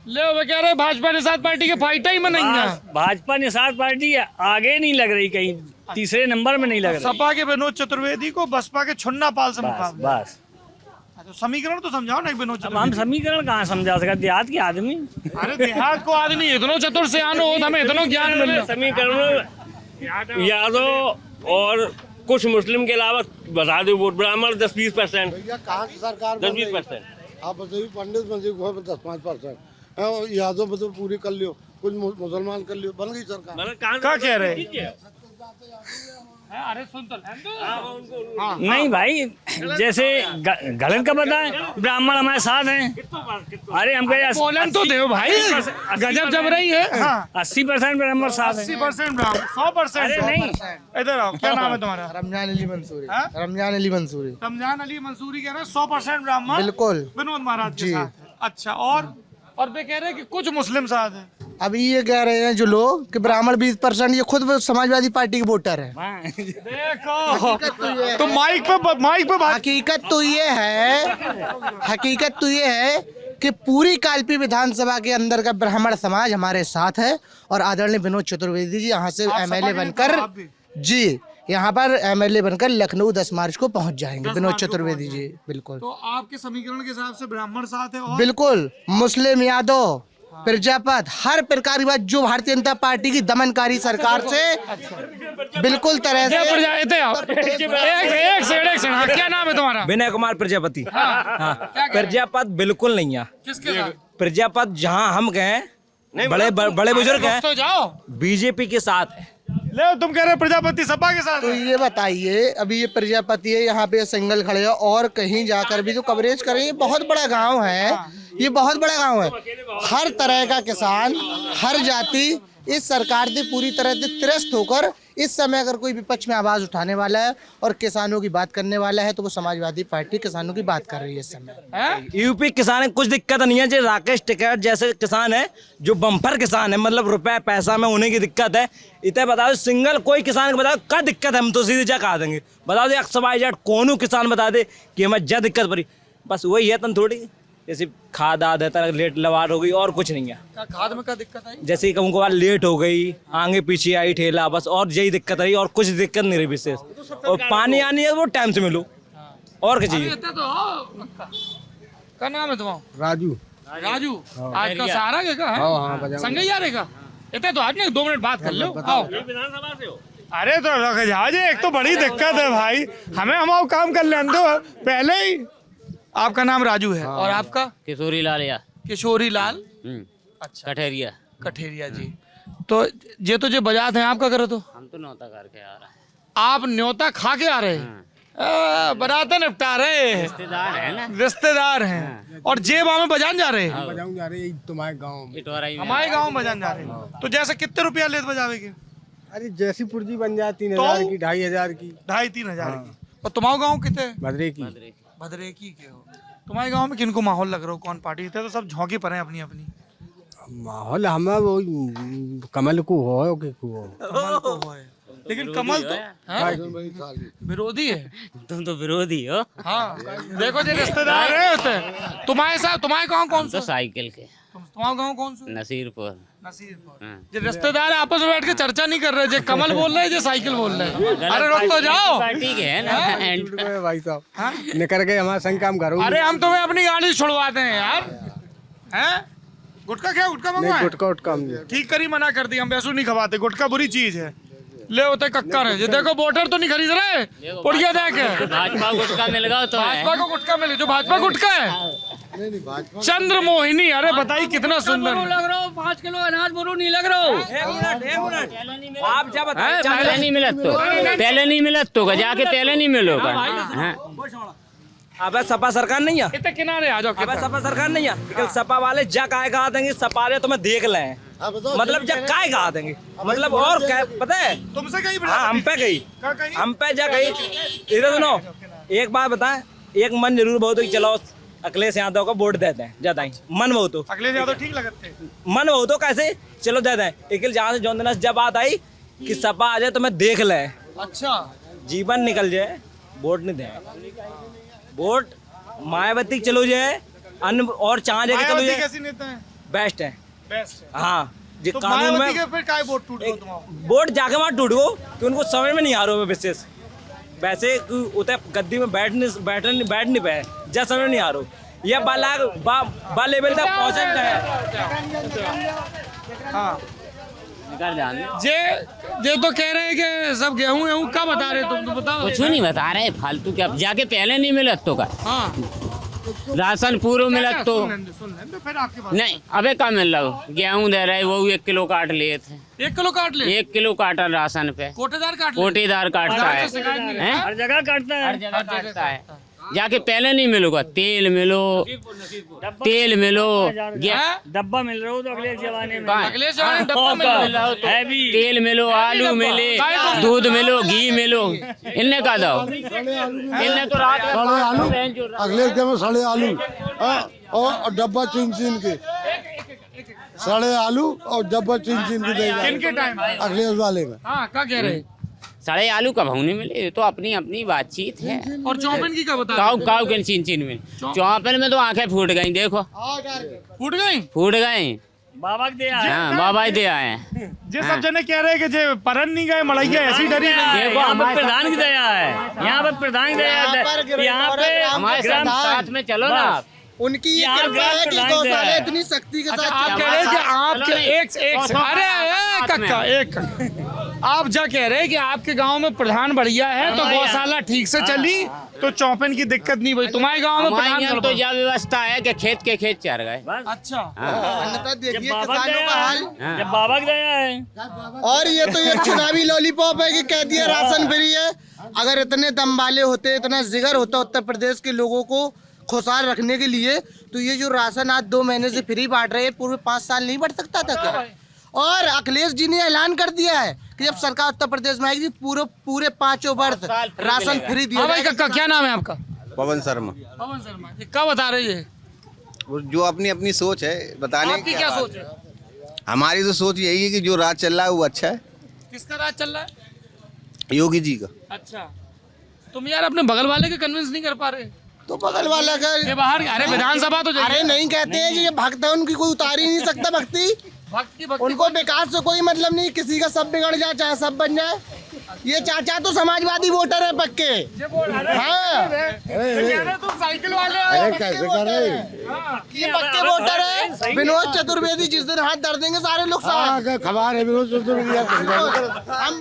ले वो कह रहे भाजपा निषाद पार्टी के फाइट ही में नहीं है। भाजपा निषाद पार्टी आगे नहीं लग रही, कहीं तीसरे नंबर में नहीं लग रही। सपा के विनोद चतुर्वेदी को बसपा के छुन्ना पाल से मुकाबला। बस तो समीकरण तो समझाओ ना विनोद अब हम समीकरण कहाँ समझा सकते, देहात के आदमी। अरे देहात को आदमी इतनो चतुर से आनो हो, हमें इतनो ज्ञान मिल रहा। समीकरण यादव और कुछ मुस्लिम के अलावा बता दो वोट, ब्राह्मण 10-20%। भैया कहाँ की सरकार 10-20%। आप बताइए, पंडित मंदिर को 10-5%, यादव मतलब पूरी कर लियो, कुछ मुसलमान कर लियो, बन गई सरकार। क्या कह रहे? अरे सुन तो नहीं भाई, जैसे गलत का बताएं, ब्राह्मण हमारे साथ हैं। अरे हम कह बोलन तो दे भाई, गजब जब रही है। 80% ब्राह्मण साथ हैं। 80% ब्राह्मण, 100%। अरे नहीं, इधर आओ, क्या नाम है तुम्हारा? रमजान अली मंसूरी। हाँ? रमजान अली मंसूरी। रमजान अली मंसूरी कह रहे हैं 100% ब्राह्मण बिल्कुल विनोद महाराज के साथ है। अच्छा, और वे कह रहे हैं कि कुछ मुस्लिम साथ है। अभी ये कह रहे हैं जो लोग कि ब्राह्मण 20%, ये खुद समाजवादी पार्टी के वोटर है। देखो तो माइक पे हकीकत तो ये है कि पूरी कालपी विधानसभा के अंदर का ब्राह्मण समाज हमारे साथ है और आदरणीय विनोद चतुर्वेदी जी यहाँ से एमएलए बनकर यहाँ पर एमएलए बनकर लखनऊ 10 मार्च को पहुँच जाएंगे। विनोद चतुर्वेदी जी बिल्कुल। तो आपके समीकरण के हिसाब से ब्राह्मण साथ है और बिल्कुल मुस्लिम, यादव, प्रजापत, हर प्रकार की बात जो भारतीय जनता पार्टी की दमनकारी सरकार से बिल्कुल तरह से। एक सेकंड, क्या नाम है तुम्हारा? विनय कुमार प्रजापति। प्रजापत बिल्कुल नहीं है। किसके साथ? प्रजापत जहाँ हम गए बड़े बुजुर्ग हैं, तो जाओ बीजेपी के साथ है। ले, तुम कह रहे प्रजापति सपा के साथ? तो ये बताइए, अभी ये प्रजापति है, यहाँ पे सिंगल खड़े हैं और कहीं जाकर भी जो कवरेज करें, ये बहुत बड़ा गांव है, ये बहुत बड़ा गांव है। हर तरह का किसान, हर जाति इस सरकार से पूरी तरह से त्रस्त होकर इस समय अगर कोई विपक्ष में आवाज उठाने वाला है और किसानों की बात करने वाला है तो वो समाजवादी पार्टी किसानों की बात कर रही है इस समय। यूपी किसान है, कुछ दिक्कत नहीं है। जो राकेश टिकैत जैसे किसान है, जो बम्पर किसान है, मतलब रुपए पैसा में उन्हीं की दिक्कत है। इतने बता दो, सिंगल कोई किसान को बताओ क्या दिक्कत है, हम तो सीधे जा कहा देंगे। बता दो XYZ कौन किसान बता दे कि हमें ज्यादा दिक्कत पड़ी, बस वही है। तन थोड़ी जैसे खाद आद है, तरह लेट लवार हो गई और कुछ नहीं है। खाद में क्या दिक्कत आई? जैसे कि उनको लेट हो गई, आगे पीछे आई ठेला, बस और यही दिक्कत रही और कुछ दिक्कत नहीं रही विशेष। और पानी आनी है वो टाइम से मिलो, और क्या चाहिए। क्या नाम है तुम्हारा? राजू। राजू, आज का सहारा के का है? संगैया रे का? इतने तो आज नहीं, 2 मिनट बात कर लो, आओ। विधानसभा से हो? अरे तो रख जाओ, एक तो बड़ी दिक्कत है भाई, हमें हमारा काम कर लेने दो पहले ही। आपका नाम राजू है और आपका? किशोरी लाल या किशोरी लाल। अच्छा, कठेरिया कठेरिया जी। तो ये तो जो बजाते हैं, आप क्या करे? तो हम तो नौता करके आ रहे हैं। आप न्योता खा के आ रहे हैं? बराते निपटा रहे, रिश्तेदार है ना, रिश्तेदार हैं। और जेब में बजान जा रहे हैं? बजाऊं जा रहे तुम्हारे गाँव में, हमारे गाँव में बजान जा रहे हैं। तो जैसे कितने रुपया लेते बजावे के? अरे जैसी पुर्जी बन जाए 3000 की, 2500 की, 2,500-3,000 की। और तुम्हारे गाँव कितने? भद्रे की। भद्रेकी के हो? तुम्हारे गाँव में किनको माहौल लग रहा हो, कौन पार्टी? तो सब झोंके पर हैं अपनी अपनी। माहौल हमें वो कमल को हो कि कमल को हो है, लेकिन कमल तो विरोधी है। तुम तो विरोधी हो। हाँ, देखो जी रिश्तेदार है होते हैं। तुम्हारे साथ, तुम्हारे गाँव कौन सा? तो साइकिल के। तुम्हारा गाँव कौन सा? नसीरपुर। नसीरपुर। जो रिश्तेदार आपस में बैठ के चर्चा नहीं कर रहे, जो कमल बोल रहे हैं, जो साइकिल बोल रहे हैं। अरे रुक तो जाओ, पार्टी के है ना भाई साहब, निकल गए हमारा संग काम करो। अरे हम तुम्हें अपनी गाड़ी छुड़वाते हैं यार, हैं? गुटखा क्या, गुटखा मंगवाए? गुटका उटका ठीक करी, मना कर दी, हम वैसे नहीं खवाते, गुटखा बुरी चीज है। ले होते कक्कर है, जो देखो वोटर तो नहीं खरीद रहे, पुड़िया देख। भाजपा गुटका मिल गया तो भाजपा को गुटखा मिले, जो भाजपा गुटखा है चंद्र मोहिनी। अरे बताइए कितना सुंदर लग रहा हो, 5 किलो अनाज बुरू नहीं लग रहा हो। आप जब पहले नहीं मिलत तो, पहले नहीं मिलत तो जाके पहले नहीं मिलोगा। अब सपा सरकार नहीं है, इतने किनारे आ जाओ। अब सपा सरकार नहीं है, लेकिन सपा वाले जा काय गा देंगे, सपा वाले तुम्हें देख लें, मतलब जब काय गा देंगे, मतलब और क्या पता है तुमसे कहीं? हाँ, हम पे गई, हम पे जा गई। इधर सुनो, एक बात बताएं, एक मन जरूर बहुत कि चलो अखिलेश यादव को वोट देते हैं, ज्यादा ही मन बहुत हो। अखिलेश यादव ठीक लगते हैं? मन बहुत हो कैसे, चलो देते हैं। लेकिन जहाँ से जौन जब बात आई कि सपा आ जाए तो मैं देख ले, अच्छा जीवन निकल जाए, वोट नहीं दें। वोट मायावती चलो जाए, अन्य और चाह जाके चलो जाए, कैसी नेता है? बेस्ट है, बेस्ट है। हाँ जी। तो कानून में फिर काय वोट टूट गया तुम्हारा? वोट जाके वहाँ टूट गो कि उनको समझ में नहीं आ रहा है विशेष, वैसे उतर गद्दी में बैठ नहीं पाए, जब समझ नहीं आ रहा ये बा लेवल तक पहुँचे है। हाँ, जे तो कह रहे हैं कि सब गेहूं क्या बता रहे, तुम तो बताओ। कुछ नहीं बता रहे, फालतू क्या, जाके पहले नहीं मिलत तो का। हाँ, राशन पूरा मिलत तो सुन लें फिर आपके पास। नहीं, अबे कहाँ मिल रहा हो, गेहूं दे रहे वो 1 किलो काट लिए थे। 1 किलो काट ले? 1 किलो काटा राशन पे, कोटेदार काट ले? कोटेदार काटता है, हर जगह काटता है, हर जगह काटता है। जाके पहले नहीं मिलोगा, तेल मिलो, डब्बा मिल रहा हो तो अगले जमाने में, अगले जमाने में डब्बा मिल रहा हो तो तेल मिलो, आलू मिले, दूध मिलो, घी मिलो, इनने का दो, इनने तो रात अगले के में सड़े आलू और डब्बा चीन के, सड़े आलू और डब्बा चीन के देगा। किनके टाइम? अखिलेश वाले में। हाँ, क्या कह रहे? साढ़े आलू का भाव नहीं मिले, तो अपनी अपनी बातचीत है। और चौपन की क्या बता? काव के चीन में, चौपन में तो आंखें फूट गई, देखो फूट गई, फूट गई। बाबा दे आए, हाँ, बाबा दे आए। जे सब जने कह रहे हैं कि जे परन नहीं गए, मलैया ऐसी डरी। देखो यहाँ पे प्रधान की दया है, यहाँ पे प्रधान की दया है, यहाँ पे हमारे साथ में चलो ना आप। उनकी ये कृपा है कि गौशाला इतनी शक्ति के साथ। आप कह रहे हैं कि आपके एक अरे कक्का एक आप जा कह रहे हैं कि आपके गांव में प्रधान बढ़िया है तो गौशाला ठीक से चली तो चौपन की दिक्कत नहीं हुई। तुम्हारे गांव में प्रधान तो यह व्यवस्था है कि खेत के खेत चढ़ गए। अच्छा, अन्यथा देखिए किसानों का हाल। जब बाबा की दया है। और ये तो ये चुनावी लॉलीपॉप है कि कह दिया राशन फ्री है। अगर इतने दम वाले होते, इतना जिगर होता उत्तर प्रदेश के लोगों को खुशहाल रखने के लिए, तो ये जो राशन आज 2 महीने से फ्री बांट रहे हैं, पूरे 5 साल नहीं बढ़ सकता था क्या? और अखिलेश जी ने ऐलान कर दिया है कि जब सरकार उत्तर प्रदेश में आएगी पूरे 5 वर्ष राशन फ्री दिया जाएगा। क्या नाम है आपका? पवन शर्मा। पवन शर्मा, ये क्या बता रही है? जो अपनी अपनी सोच है बताने आपकी क्या सोच है? हमारी तो सोच यही है कि जो राज चल रहा है वो अच्छा है। किसका राज चल रहा है? योगी जी का। अच्छा, तुम यार अपने बगल वाले के कन्विंस नहीं कर पा रहे? तो बगल वाला का ये बाहर, अरे विधानसभा तो अरे नहीं कहते हैं कि ये भक्त है, उनकी कोई उतार ही नहीं सकता भक्ति। भक्ति उनको विकास से कोई मतलब नहीं, किसी का सब बिगड़ जाए चाहे सब बन जाए। ये चाचा तो समाजवादी वोटर है पक्के। हाँ तुम साइकिल वाले अरे कैसे कर रहे ये पक्के वोटर है। विनोद चतुर्वेदी जिस दिन हाथ धर देंगे सारे लोग साथ। खबर है विनोद चतुर्वेदी हम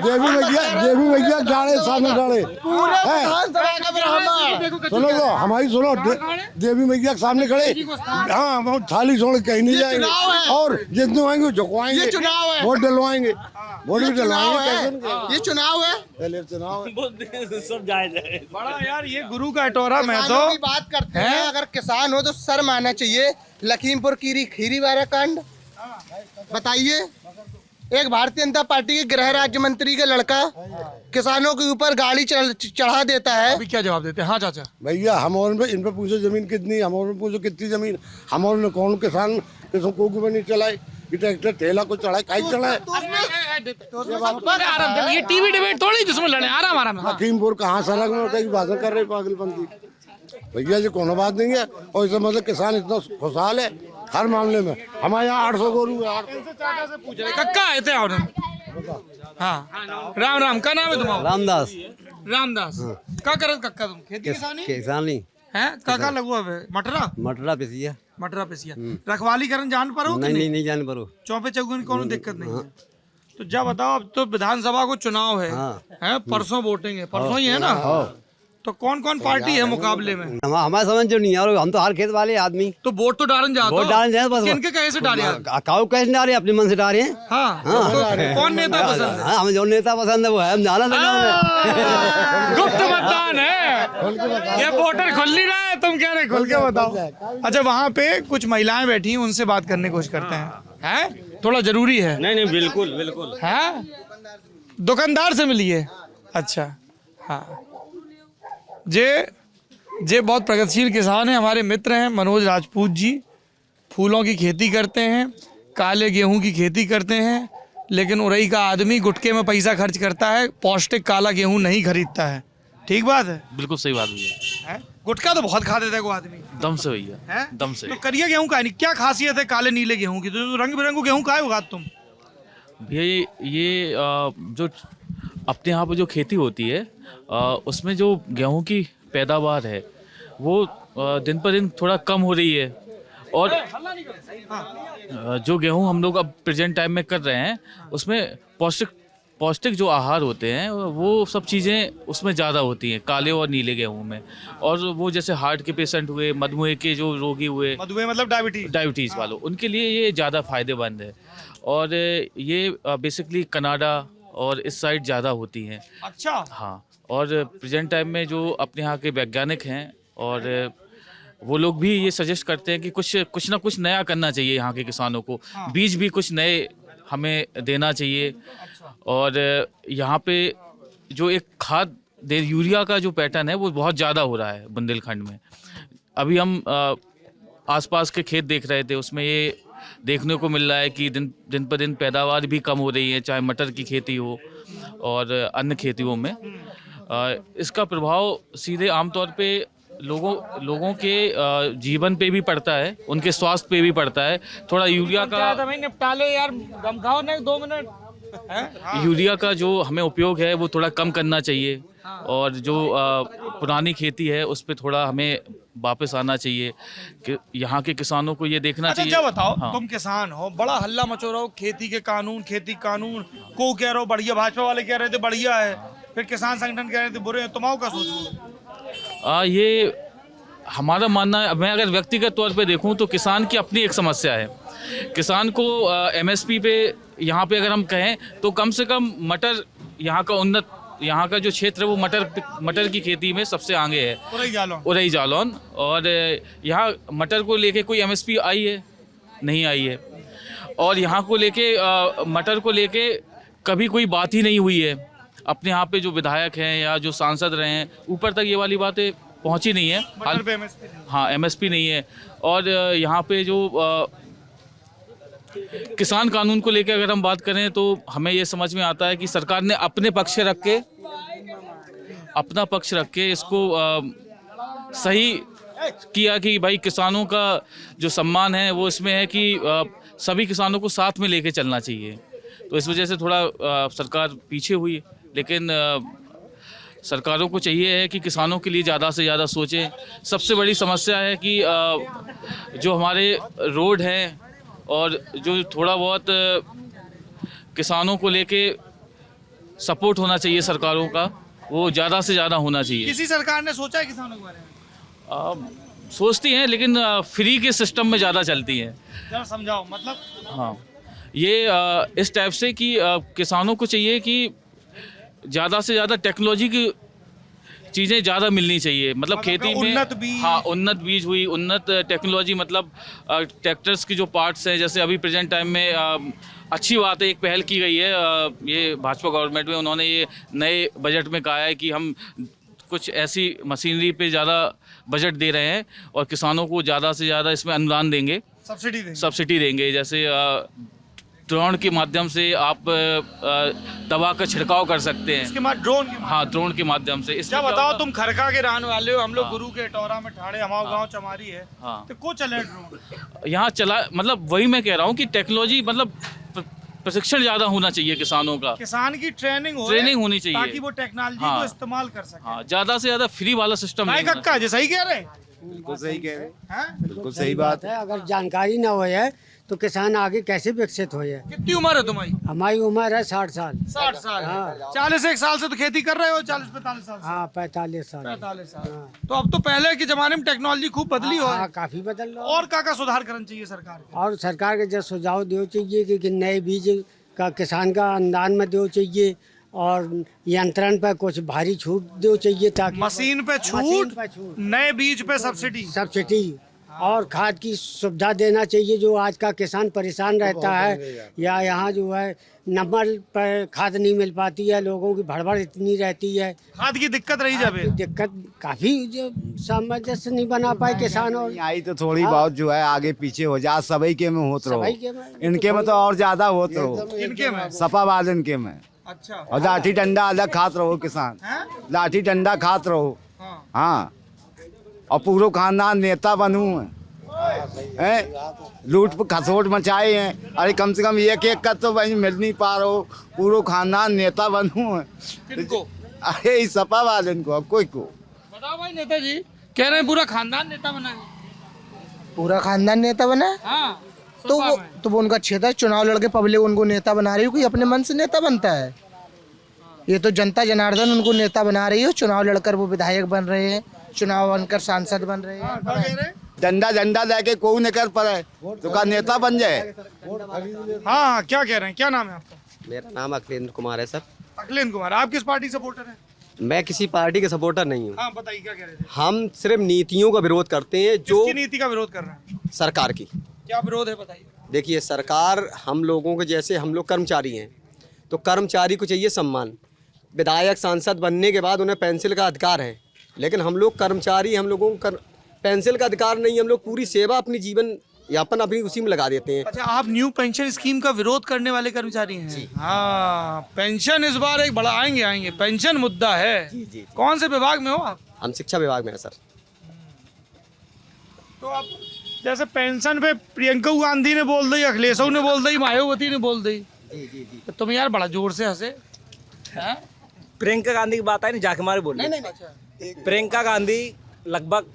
देवी मैया गाड़े सामने गाड़े पूरे विधानसभा का ब्राह्मण। सुनो तो हमारी सुनो देवी मैया के सामने खड़े। हाँ वो थाली छोड़ कहीं नहीं जाएंगे और जितने आएंगे झुकवाएंगे। ये चुनाव है। वोट डलवाएंगे। वोट भी चुनाव डलवाएंगे। है, ये चुनाव है। पहले चुनाव है। सब जायज है। बड़ा यार ये गुरु का टोरा। मैं तो किसानों की बात करते हैं, अगर किसान हो तो शर्म आना चाहिए। लखीमपुर खीरी वाला कांड बताइए। एक भारतीय जनता पार्टी के गृह राज्य मंत्री का लड़का किसानों के ऊपर गाड़ी चढ़ा देता है। अभी क्या जवाब देते हैं? हाँ चाचा। भैया हम और इन पे पूछो जमीन कितनी, हम और पूछो कितनी जमीन। हम और ने कौन किसान किसको को नहीं चलाए, ये ट्रैक्टर ठेला को चढ़ाए काई चढ़ाए। ये टीवी डिबेट थोड़ी जिसमें लड़े। आराम आराम। लखीमपुर कहाँ सड़क में होता है भाषण कर रहे पागलपंथी। भैया जी कोनो बात नहीं है। और इसे मतलब किसान इतना खुशहाल है हर मामले में। हमारे यहाँ 800 गोरू है। कक्का आए थे और हाँ राम राम। का नाम है तुम्हारा? रामदास। रामदास। का करत कक्का तुम? खेती किसानी है? काका लगो अब मटरा मटरा पिसिया। मटरा पिसिया। रखवाली करन जान पर हो कि नहीं जान परो। चौपे चौगुन कोनो दिक्कत नहीं है। तो जब बताओ अब तो विधानसभा को चुनाव है, है परसों वोटिंग है, परसों ही है ना? तो कौन कौन पार्टी है मुकाबले में? हमारे समझ जो नहीं है, हम तो हर खेत वाले आदमी। तो वोट तो डालन जाते वोट डालन जाए बस। किनके कहे से डाले? काऊ कैसे डाले? अपने मन से डाले हैं। हाँ तो कौन नेता पसंद है? हमें जो नेता पसंद है वो है, हम जाना गुप्त मतदान है। ये वोटर खुल नहीं रहा है, तुम कह रहे खुल के बताओ। अच्छा वहाँ पे कुछ महिलाएं बैठी हैं, उनसे बात करने की कोशिश करते हैं। हैं थोड़ा जरूरी है। नहीं बिल्कुल बिल्कुल। है दुकानदार से मिलिए। अच्छा हाँ जे बहुत प्रगतिशील किसान हैं, हमारे मित्र हैं मनोज राजपूत जी। फूलों की खेती करते हैं, काले गेहूं की खेती करते हैं, लेकिन उरई का आदमी गुटके में पैसा खर्च करता है, पौष्टिक काला गेहूं नहीं खरीदता है। ठीक बात है? बिल्कुल सही बात भैया। गुटखा तो बहुत खा देता है वो आदमी दम से भैया, दम से। तो करिया गेहूं का नहीं, क्या खासियत है काले नीले गेहूं की? तो रंग बिरंगो गेहूं का है उगा तुम भैया? ये जो अपने यहाँ पर जो खेती होती है उसमें जो गेहूं की पैदावार है वो दिन पर दिन थोड़ा कम हो रही है। और जो गेहूं हम लोग अब प्रेजेंट टाइम में कर रहे हैं उसमें पौष्टिक जो आहार होते हैं वो सब चीज़ें उसमें ज़्यादा होती हैं काले और नीले गेहूं में। और वो जैसे हार्ट के पेशेंट हुए, मधुमेह के जो रोगी हुए, मधुमेह मतलब डायबिटीज़ वालों, उनके लिए ये ज़्यादा फायदेमंद है। और ये बेसिकली कनाडा और इस साइड ज़्यादा होती हैं। अच्छा हाँ। और प्रेजेंट टाइम में जो अपने यहाँ के वैज्ञानिक हैं और वो लोग भी ये सजेस्ट करते हैं कि कुछ ना कुछ नया करना चाहिए यहाँ के किसानों को। बीज भी कुछ नए हमें देना चाहिए। और यहाँ पे जो एक खाद यूरिया का जो पैटर्न है वो बहुत ज़्यादा हो रहा है बुंदेलखंड में। अभी हम आसपास के खेत देख रहे थे, उसमें ये देखने को मिल रहा है कि दिन पर दिन पैदावार भी कम हो रही है, चाहे मटर की खेती हो और अन्य खेतियों में। इसका प्रभाव सीधे आमतौर पे लोगों के जीवन पे भी पड़ता है, उनके स्वास्थ्य पे भी पड़ता है। थोड़ा यूरिया का निपटा लो यार, गम खाओ नहीं 2 मिनट। यूरिया का जो हमें उपयोग है वो थोड़ा कम करना चाहिए। और जो पुरानी खेती है उस पर थोड़ा हमें वापस आना चाहिए कि यहाँ के किसानों को ये देखना चाहिए। अच्छा बताओ, हाँ। तुम किसान हो, बड़ा हल्ला मचो रहे हो खेती के कानून, खेती कानून को कह रहे हो बढ़िया, भाजपा वाले कह रहे थे बढ़िया है, फिर किसान संगठन कह रहे थे बुरे हैं। तुम्हारा क्या सोचो? ये हमारा मानना है, मैं अगर व्यक्तिगत तौर पे देखूं तो किसान की अपनी एक समस्या है। किसान को MSP पे यहाँ पे अगर हम कहें तो कम से कम मटर यहाँ का जो क्षेत्र है वो मटर की खेती में सबसे आगे है, उरई जालौन। और यहाँ मटर को लेके कोई MSP आई है? नहीं आई है। और यहाँ को लेके मटर को लेके कभी कोई बात ही नहीं हुई है। अपने यहाँ पे जो विधायक हैं या जो सांसद रहे हैं ऊपर तक ये वाली बातें पहुँची नहीं है। हाँ MSP नहीं है। और यहाँ पे जो किसान कानून को लेकर अगर हम बात करें तो हमें ये समझ में आता है कि सरकार ने अपना पक्ष रख के इसको सही किया कि भाई किसानों का जो सम्मान है वो इसमें है कि सभी किसानों को साथ में लेके चलना चाहिए। तो इस वजह से थोड़ा सरकार पीछे हुई है। लेकिन सरकारों को चाहिए है कि किसानों के लिए ज़्यादा से ज़्यादा सोचें। सबसे बड़ी समस्या है कि जो हमारे रोड हैं और जो थोड़ा बहुत किसानों को लेके सपोर्ट होना चाहिए सरकारों का, वो ज़्यादा से ज़्यादा होना चाहिए। किसी सरकार ने सोचा है किसानों के बारे में? सोचती हैं लेकिन फ्री के सिस्टम में ज़्यादा चलती हैं। जरा समझाओ मतलब। हाँ, ये इस टाइप से कि किसानों को चाहिए कि ज़्यादा से ज़्यादा टेक्नोलॉजी की चीज़ें ज़्यादा मिलनी चाहिए। मतलब खेती में उन्नत बीज। हाँ, उन्नत बीज हुई, उन्नत टेक्नोलॉजी, मतलब ट्रैक्टर्स की जो पार्ट्स हैं, जैसे अभी प्रेजेंट टाइम में अच्छी बात है, एक पहल की गई है ये भाजपा गवर्नमेंट में। उन्होंने ये नए बजट में कहा है कि हम कुछ ऐसी मशीनरी पे ज़्यादा बजट दे रहे हैं और किसानों को ज़्यादा से ज़्यादा इसमें अनुदान देंगे, सब्सिडी देंगे। जैसे ड्रोन के माध्यम से आप दवा का छिड़काव कर सकते हैं। इसके बाद ड्रोन के हाँ, ड्रोन के माध्यम से। क्या बताओ, तुम खरका के रहने वाले हो, हम लोग गुरु के टोरा में ठाड़े, हमारा गांव चमारी है। हाँ, तो को चले ड्रोन यहाँ चला, मतलब वही मैं कह रहा हूँ कि टेक्नोलॉजी, मतलब प्रशिक्षण ज़्यादा होना चाहिए किसानों का। किसान की ट्रेनिंग होनी चाहिए ताकि वो टेक्नोलॉजी को इस्तेमाल कर सके। हाँ, ज़्यादा से ज़्यादा फ्री वाला सिस्टम। कक्का जी सही कह रहे हैं? बिल्कुल सही कह रहे हैं, बिल्कुल सही बात है। अगर जानकारी ना हो है तो किसान आगे कैसे विकसित हो जाए। कितनी उम्र है तुम्हारी? हमारी उम्र है 60 साल। 60 साल। 41 साल से तो खेती कर रहे हो? 40-45 साल से? हाँ, 45 साल। 45 साल। तो अब तो पहले के जमाने में टेक्नोलॉजी खूब बदली हो। हाँ, काफी बदल रहा है। और क्या सुधार करना चाहिए सरकार को? और सरकार के जो सुझाव दो चाहिए कि नए बीज का किसान का अनुदान में दो चाहिए और यंत्रण पर कुछ भारी छूट दो चाहिए, ताकि मशीन पे छूट, नए बीज पे सब्सिडी और खाद की सुविधा देना चाहिए। जो आज का किसान परेशान रहता है, या यहाँ जो है नंबर पर खाद नहीं मिल पाती है, लोगों की भड़बड़ इतनी रहती है, खाद की दिक्कत रही जाए, दिक्कत काफी जो सामंजस्य नहीं बना पाए किसान। और आई तो थोड़ी बहुत जो है आगे पीछे हो जा, सभी के में होत रहो, इनके में तो और ज्यादा होत रहो, इनके में सपा वाले इनके में। अच्छा। और लाठी डंडा अलग खात रहो किसान, लाठी डंडा खात रहो। हाँ, और पूरा खानदान नेता बनू है, लूट खसोट मचाए हैं। अरे कम से कम एक का तो भाई मिल नहीं पा रहा हो, पूरा खानदान नेता बनू है। किनको? अरे इस सपा वाले को, अब कोई को बताओ भाई। नेताजी कह रहे हैं पूरा खानदान नेता बना है। पूरा खानदान नेता बना है? हाँ, तो वो उनका क्षेत्र चुनाव लड़के पब्लिक उनको नेता बना रही है, कोई अपने मन से नेता बनता है? ये तो जनता जनार्दन उनको नेता बना रही है। चुनाव लड़कर वो विधायक बन रहे हैं, चुनाव बनकर सांसद बन रहे हैं। डंडा डंडा लेके कोई नहीं कर पाए तो का नेता बन जाए। हाँ, क्या कह रहे हैं? क्या नाम है आपका? मेरा नाम अखिलेंद्र कुमार है सर। अखिलेंद्र कुमार, आप किस पार्टी सपोर्टर हैं? मैं किसी पार्टी के सपोर्टर नहीं हूँ। हाँ, बताइए क्या कह रहे थे? हम सिर्फ नीतियों का विरोध करते हैं। जो किसकी नीति का विरोध कर रहे हैं? सरकार की। क्या विरोध है बताइए? देखिए, सरकार हम लोगों के, जैसे हम लोग कर्मचारी हैं तो कर्मचारी को चाहिए सम्मान। विधायक सांसद बनने के बाद उन्हें पेंशन का अधिकार है, लेकिन हम लोग कर्मचारी, हम लोगों को पेंशन का अधिकार नहीं। हम लोग पूरी सेवा अपनी जीवन यापन अपनी उसी में लगा देते हैं। अच्छा, आप न्यू पेंशन स्कीम का विरोध करने वाले कर्मचारी हैं? हाँ, पेंशन इस बार एक बड़ा आएंगे पेंशन मुद्दा है। जी। कौन से विभाग में हो आप? हम शिक्षा विभाग में है सर। तो आप जैसे पेंशन पे प्रियंका गांधी ने बोल दी, अखिलेश ने बोल दी, मायावती ने बोल दी, तो तुम यार बड़ा जोर से हंसे। प्रियंका गांधी की बात है नहीं, जाके मारे बोल रहे। नहीं। प्रियंका गांधी लगभग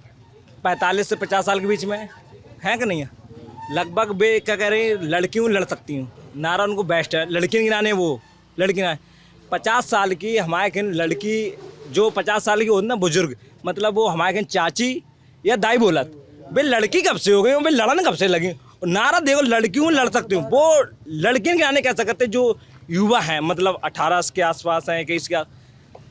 45 से 50 साल के बीच में है कि नहीं है? लगभग वे क्या कह रहे हैं, लड़कियों लड़ सकती हूँ, नारा उनको बेस्ट है। लड़कियों की नाने वो लड़की ना 50 साल की हमारे खिन लड़की, जो 50 साल की होती ना बुजुर्ग, मतलब वो हमारे खिन चाची या दाई बोलत, वे लड़की कब से हो गई, वे लड़न कब से लगी। नारा देखो, लड़कियों लड़ सकती हूँ, वो लड़कियों के आने कह सकते जो युवा हैं, मतलब 18 के आसपास हैं, 21 के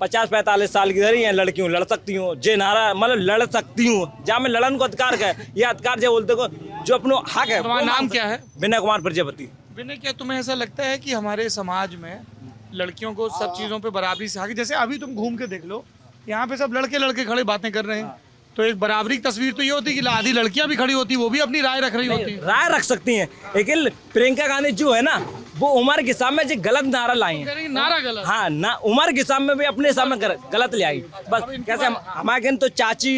50-45 साल की धरी हैं, लड़कियों लड़ सकती हूँ। जे नारा मतलब लड़ सकती हूँ, जहाँ में लड़न को अधिकार का है, ये अधिकार जो बोलते को जो अपनो हक है। तुम्हारा नाम क्या है? विनय कुमार प्रजापति। विनय, क्या तुम्हें ऐसा लगता है कि हमारे समाज में लड़कियों को सब चीज़ों पे बराबरी से हक, जैसे अभी तुम घूम के देख लो, यहाँ पे सब लड़के खड़े बातें कर रहे हैं, तो एक बराबरी की तस्वीर तो ये होती कि आधी लड़कियां भी खड़ी होती, वो भी अपनी राय रख रही होती। राय रख सकती हैं, लेकिन प्रियंका गांधी जो है ना, वो उम्र के सामने जो गलत नारा लाई है। नारा गलत? हाँ ना, उम्र के सामने भी अपने सामने गलत ले आई। बस कैसे हमारे तो चाची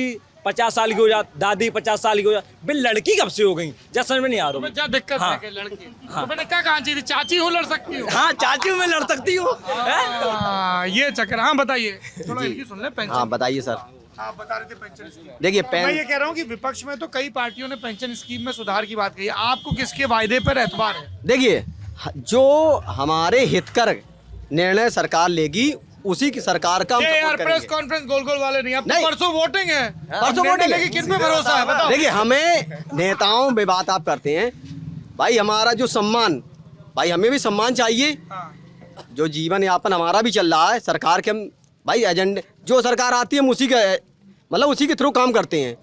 50 साल की हो जाती, दादी 50 साल की हो जाती, बिल लड़की कब से हो गई, जैसा समझ में नहीं आ रहा। क्या दिक्कत है कि लड़की तो मैंने क्या कहा चाहिए चाची हो लड़ सकती हो। हाँ चाची में लड़ सकती हूँ। ये चक्कर। हाँ बताइए, थोड़ा इनकी सुन ले पेंशन। हाँ बताइए सर। आप बता रहे थे पेंशन स्कीम। देखिए मैं ये कह रहा हूँ कि विपक्ष में तो कई पार्टियों ने पेंशन स्कीम में सुधार की बात कही है, आपको किसके वायदे पर एतबार है? देखिए जो हमारे हितकर निर्णय सरकार लेगी उसी की सरकार का हम ये यार सपोर्ट प्रेस करेंगे। कॉन्फ्रेंस गोल गोल वाले नहीं, अब तो नहीं। परसों वोटिंग है, परसों वोटिंग है। लेकिन किन पे भरोसा है बताओ। देखिए हमें नेताओं में बात आप करते हैं भाई, हमारा जो सम्मान, भाई हमें भी सम्मान चाहिए। जो जीवन यापन हमारा भी चल रहा है सरकार के, हम भाई एजेंडे जो सरकार आती है हम उसी के मतलब उसी के थ्रू काम करते हैं।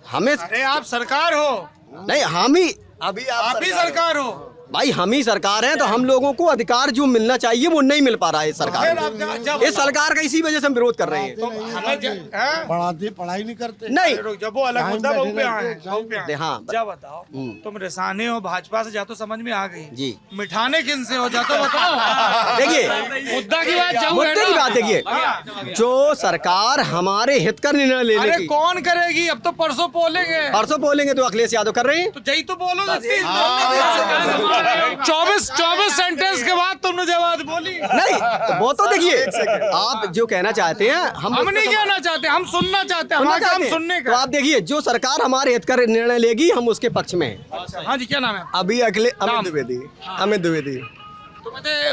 हमें अरे आप सरकार हो, नहीं, हम ही अभी आप ही सरकार हो भाई, हम ही सरकार हैं तो हम लोगों को अधिकार जो मिलना चाहिए वो नहीं मिल पा रहा है इस सरकार में। इस सरकार का इसी वजह से हम विरोध कर रहे हैं। पढ़ाते पढ़ाई नहीं करते। नहीं जब वो अलग मुद्दा बहू पे आए हैं, बहू पे आए हैं। हाँ क्या बताओ, तुम रिसाने हो भाजपा से, जा तो समझ में आ गई जी। मिठाने किन से हो, जा तो बताओ। देखिए मुद्दा की बात जाऊ है मुद्दे की ना। बात देखिए, जो सरकार हमारे हित का निर्णय लेने अरे की कौन करेगी, अब तो परसों बोलेंगे। परसों बोलेंगे तो अखिलेश यादव कर रहे हैं। तो जय तो बोलो 24 सेंटेंस के बाद तुमने जवाब बोली। नहीं तो वो तो देखिए, आप जो कहना चाहते हैं हम नहीं कहना चाहते, हम सुनना चाहते हैं, हमारा काम सुनने तो का। आप देखिए जो सरकार हमारे हित का निर्णय लेगी हम उसके पक्ष में हैं। हाँ जी, क्या नाम है? अभी अगले नाम? अमित द्विवेदी। अमित द्विवेदी।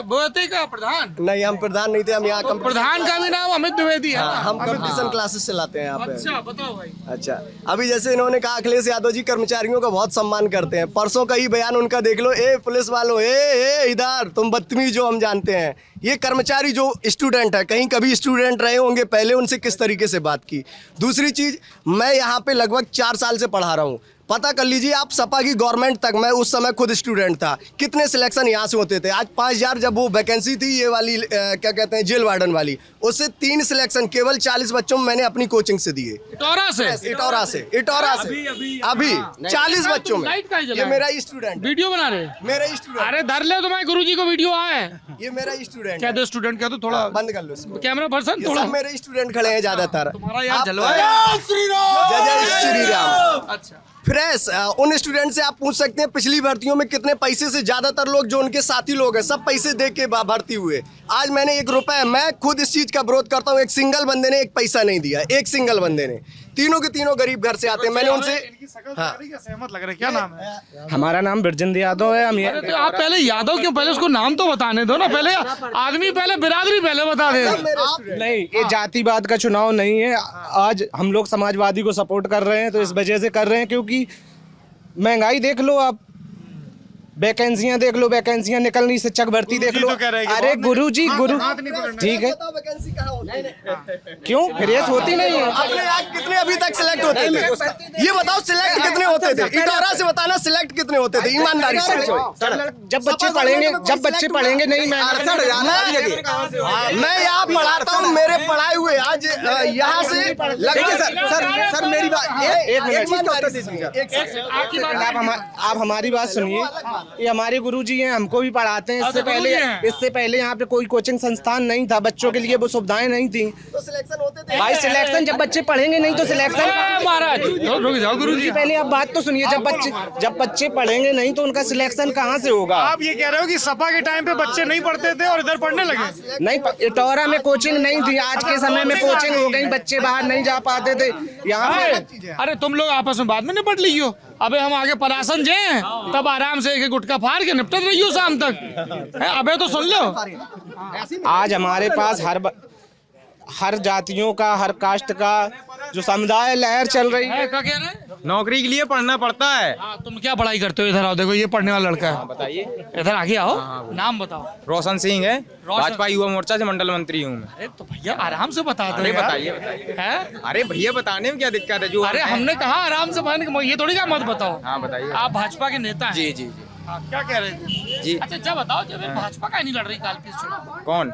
बोते का प्रधान? नहीं हम प्रधान नहीं थे, हम यहाँ प्रधान का भी नाम अमित द्विवेदी है। हम कंपटीशन क्लासेस चलाते हैं यहाँ पे। अच्छा बताओ भाई। अच्छा अभी जैसे इन्होंने कहा अखिलेश यादव जी कर्मचारियों का बहुत सम्मान करते हैं, परसों का ही बयान उनका देख लो, ए पुलिस वालों ए इधर तुम बदतमीज जो हम जानते हैं। ये कर्मचारी जो स्टूडेंट है, कहीं कभी स्टूडेंट रहे होंगे पहले, उनसे किस तरीके से बात की। दूसरी चीज, मैं यहाँ पे लगभग 4 साल से पढ़ा रहा हूँ, पता कर लीजिए आप सपा की गवर्नमेंट तक, मैं उस समय खुद स्टूडेंट था, कितने सिलेक्शन यहाँ से होते थे। आज 5000 जब वो वैकेंसी थी ये वाली क्या कहते हैं जेल वार्डन वाली, उससे 3 सिलेक्शन केवल 40 बच्चों में मैंने अपनी कोचिंग से दिए। इटौरा से अभी 40 बच्चों में। ये मेरा स्टूडेंट वीडियो बना रहे, मेरा स्टूडेंट। अरे धर ले तुम्हारे गुरुजी को वीडियो आए। ये मेरा स्टूडेंट क्या दो स्टूडेंट, क्या तो थोड़ा बंद कर लो इसको। कैमरा पर्सन ये थोड़ा। सब मेरे स्टूडेंट खड़े हैं ज्यादातर। तुम्हारा यार जलवा है। जय जय श्री राम। अच्छा फ्रेश उन स्टूडेंट से आप पूछ सकते हैं पिछली भर्तियों में कितने पैसे से, ज्यादातर लोग जो उनके साथी लोग हैं सब पैसे दे के भर्ती हुए। आज मैंने 1 रुपए, मैं खुद इस चीज का विरोध करता हूँ, एक सिंगल बंदे ने 1 पैसा नहीं दिया, एक सिंगल बंदे ने। तीनों के तीनों गरीब घर से आते हैं। मैंने उनसे सहमत लग रहा है। क्या नाम है? हमारा नाम बिरजिंद यादव है। हम अरे तो आप पहले यादव क्यों, पहले उसको नाम तो बताने दो ना, पहले आदमी पहले बिरादरी पहले बता दे। नहीं, ये जातिवाद का चुनाव नहीं है। आज हम लोग समाजवादी को सपोर्ट कर रहे हैं, तो इस वजह से कर रहे हैं क्योंकि महंगाई देख लो आप, वैकेंसियां देख लो, वैकेंसियां निकल रही, शिक्षक भर्ती देख लो। अरे गुरुजी गुरु ठीक है, क्यों फ्रेश होती नहीं है? अपने यहाँ कितने अभी तक सिलेक्ट होते थे, ये बताओ सिलेक्ट कितने होते थे? इटौरा से बताना सिलेक्ट कितने होते थे ईमानदारी से। जब बच्चे पढ़ेंगे नहीं। मैं यहाँ पढ़ाता हूँ, मेरे पढ़ाए हुए आज यहाँ से सर मेरी आप हमारी बात सुनिए। ये हमारे गुरुजी हैं, हमको भी पढ़ाते हैं। इससे पहले यहाँ पे कोई कोचिंग संस्थान नहीं था, बच्चों के लिए वो सुविधाएं नहीं थी। तो सिलेक्शन होते थे भाई सिलेक्शन जब बच्चे पढ़ेंगे नहीं तो सिलेक्शन। महाराज रुक जाओ गुरुजी, पहले आप बात तो सुनिए। जब बच्चे पढ़ेंगे नहीं तो उनका सिलेक्शन कहाँ से होगा? आप ये कह रहे हो कि सपा के टाइम पे बच्चे नहीं पढ़ते थे और इधर पढ़ने लगे? नहीं, इटौरा में कोचिंग नहीं थी, आज के समय में कोचिंग हो गई, बच्चे बाहर नहीं जा पाते थे यहाँ पे। अरे तुम लोग आपस में बाद में निपट लियो, अबे हम आगे परासन जाए तब आराम से एक गुटखा फाड़ के निपटत रहियो शाम तक। अबे तो सुन लो, आज हमारे पास हर जातियों का, हर कास्ट का जो समुदाय लहर चल रही है। क्या कह रहे हैं? नौकरी के लिए पढ़ना पड़ता है। तुम क्या पढ़ाई करते हो? इधर आओ, देखो ये पढ़ने वाला लड़का है। बताइए, इधर आगे आओ। नाम बताओ। रोशन सिंह है, भाजपा युवा मोर्चा से मंडल मंत्री हूँ मैं। अरे तो भैया आराम से बता दो। बताइए। हैं? अरे भैया बताने में क्या दिक्कत है? जो अरे हमने कहा आराम से बताने, ये थोड़ी का मत बताओ। हाँ बताइए। आप भाजपा के नेता हैं। जी जी जी आप क्या कह रहे थे? जी। अच्छा जब बताओ, जब भाजपा का नहीं लड़ रही काल के चुनाव? कौन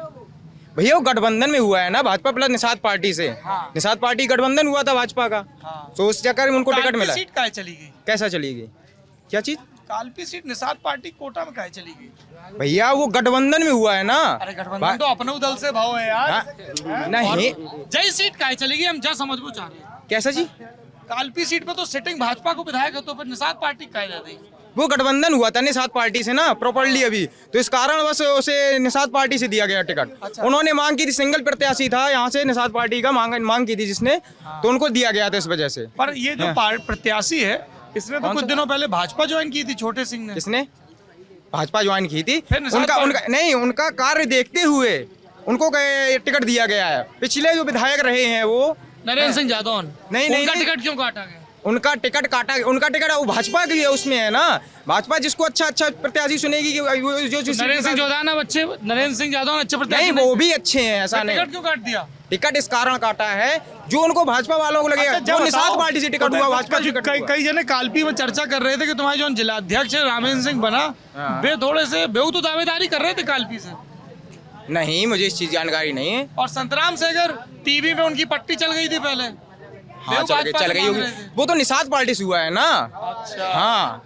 भैया? वो गठबंधन में हुआ है ना, भाजपा प्लस निषाद पार्टी से। हाँ। निषाद पार्टी गठबंधन हुआ था भाजपा का। हाँ। तो उस चक्कर में उनको टिकट मिला। सीट काहे चली गई? कैसा चली गई? क्या चीज? कालपी सीट निषाद पार्टी कोटा में काहे चली गई? भैया वो गठबंधन में हुआ है ना। अरे गठबंधन तो अपने दल से भाव है यार। नहीं, जय सीट काहे चली गई, हम जा समझ को चाह रहे हैं। कैसा जी? कालपी सीट पे तो सिटिंग भाजपा को विधायक है, तो फिर निषाद पार्टी कही जाती है। वो गठबंधन हुआ था निषाद पार्टी से ना प्रॉपरली अभी, तो इस कारण बस उसे निषाद पार्टी से दिया गया टिकट। उन्होंने मांग की थी, सिंगल प्रत्याशी था यहाँ से निषाद पार्टी का, मांग की थी जिसने, तो उनको दिया गया था इस वजह से। पर ये जो प्रत्याशी है, इसने तो कुछ दिनों पहले भाजपा ज्वाइन की थी, छोटे सिंह ने। किसने भाजपा ज्वाइन की थी? फिर निषाद उनका कार्य देखते हुए उनको टिकट दिया गया है। पिछले जो विधायक रहे हैं वो नरेंद्र सिंह यादव, नहीं, उनका टिकट क्यों काटा गया? उनका टिकट वो भाजपा की उसमें है ना, भाजपा जिसको अच्छा प्रत्याशी सुनेगी कि जो नरेंद्र सिंह यादव अच्छे, नरेंद्र सिंह यादव अच्छे प्रत्याशी नहीं, वो भी अच्छे हैं, ऐसा नहीं। टिकट क्यों काट दिया? टिकट इस कारण काटा है जो उनको भाजपा वालों को लगेगा। अच्छा, वो निषाद पार्टी से टिकट हुआ, भाजपा कई जने कालपी में चर्चा कर रहे थे कि तुम्हारे जो जिलाध्यक्ष है रामेंद्र सिंह बना, वे थोड़े से बेहू तो दावेदारी कर रहे थे कालपी से। नहीं, मुझे इस चीज जानकारी नहीं है। और संतराम शेखर टीवी में उनकी पट्टी चल गई थी पहले। हाँ, चल गई होगी, वो तो निषाद पार्टी से हुआ है ना। अच्छा हाँ,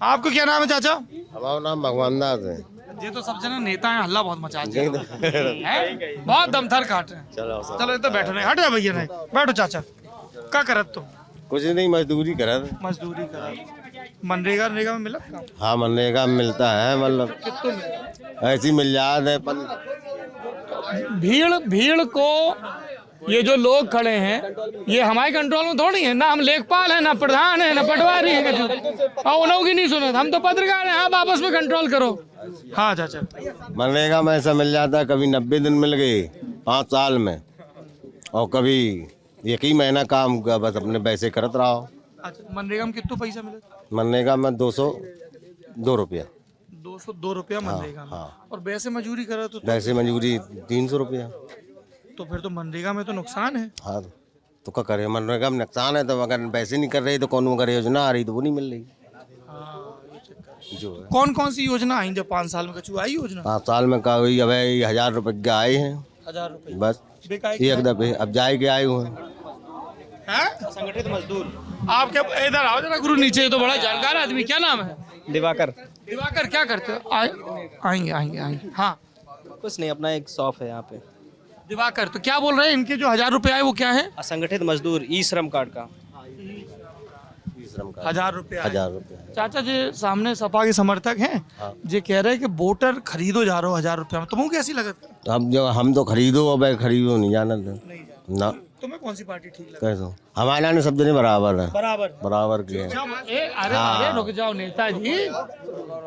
आपको क्या नाम है चाचा? हमारा नाम भगवान दास है। ये तो सब जना नेता है, हल्ला बहुत मचा दिया हैं? बहुत दमथर काट रहे हैं। चलो ये तो बैठो, नहीं हट जा भैया, नहीं बैठो चाचा। क्या करत तुम? कुछ नहीं, मजदूरी करत। मजदूरी करत। मनरेगा में मिला काम? हाँ, मनरेगा में मिलता है, मतलब कितने मिला? ऐसी मिल जात है। भीड़ को ये जो लोग खड़े हैं, ये हमारे कंट्रोल में थोड़ी है ना। हम लेखपाल हैं, ना प्रधान है, ना पटवारी है, और उन्हों की नहीं सुने, हम तो पत्रकार हैं। आप आपस में कंट्रोल करो। हाँ चाचा, मनरेगा में ऐसा मिल जाता है, कभी 90 दिन मिल गए 5 साल में, और कभी 1 ही महीना काम का, बस अपने पैसे करत रहो। अच्छा, मनरेगा में कितना पैसा मिले? मनरेगा में 202 रुपया। 202 रुपया मनरेगा में। और वैसे मजदूरी करा तो वैसे मजदूरी 300 रुपया। तो फिर तो मनरेगा में तो नुकसान है। हाँ, तो क्या करे, मनरेगा में नुकसान है, तो अगर पैसे नहीं कर रही तो कौन अगर योजना आ रही तो वो नहीं मिल रही। जो है कौन कौन सी योजना आई जब 5 साल में कछु आई योजना? 5 साल में का हुई, अब 1000 रुपये आए हैं, 1000 रुपये बस एक दफे, अब जाए के आए हुए हैं। संगठित मजदूर। आप क्या, इधर आओ जरा गुरु नीचे, ये तो बड़ा जानकार आदमी, क्या नाम है? दिवाकर। दिवाकर, क्या करते हो? आएंगे। हाँ, कुछ नहीं, अपना एक शॉप है यहाँ पे। दिवाकर, तो क्या बोल रहे हैं, इनके जो 1000 रुपए आए वो क्या है? असंगठित मजदूर ई श्रम कार्ड का 1000 रुपये। 1000 रुपये। चाचा जी सामने सपा के समर्थक हैं, जो कह रहे हैं कि वोटर खरीदो जा रहे हो 1000 रुपया में, तुमको कैसी लगत? हम तो खरीदो, अब खरीदो नहीं जाना ना। तुम्हें कौन सी पार्टी ठीक लगे? कैसे हमारे ने सब जने बराबर है, बराबर के हैं। अरे रुक जाओ नेताजी,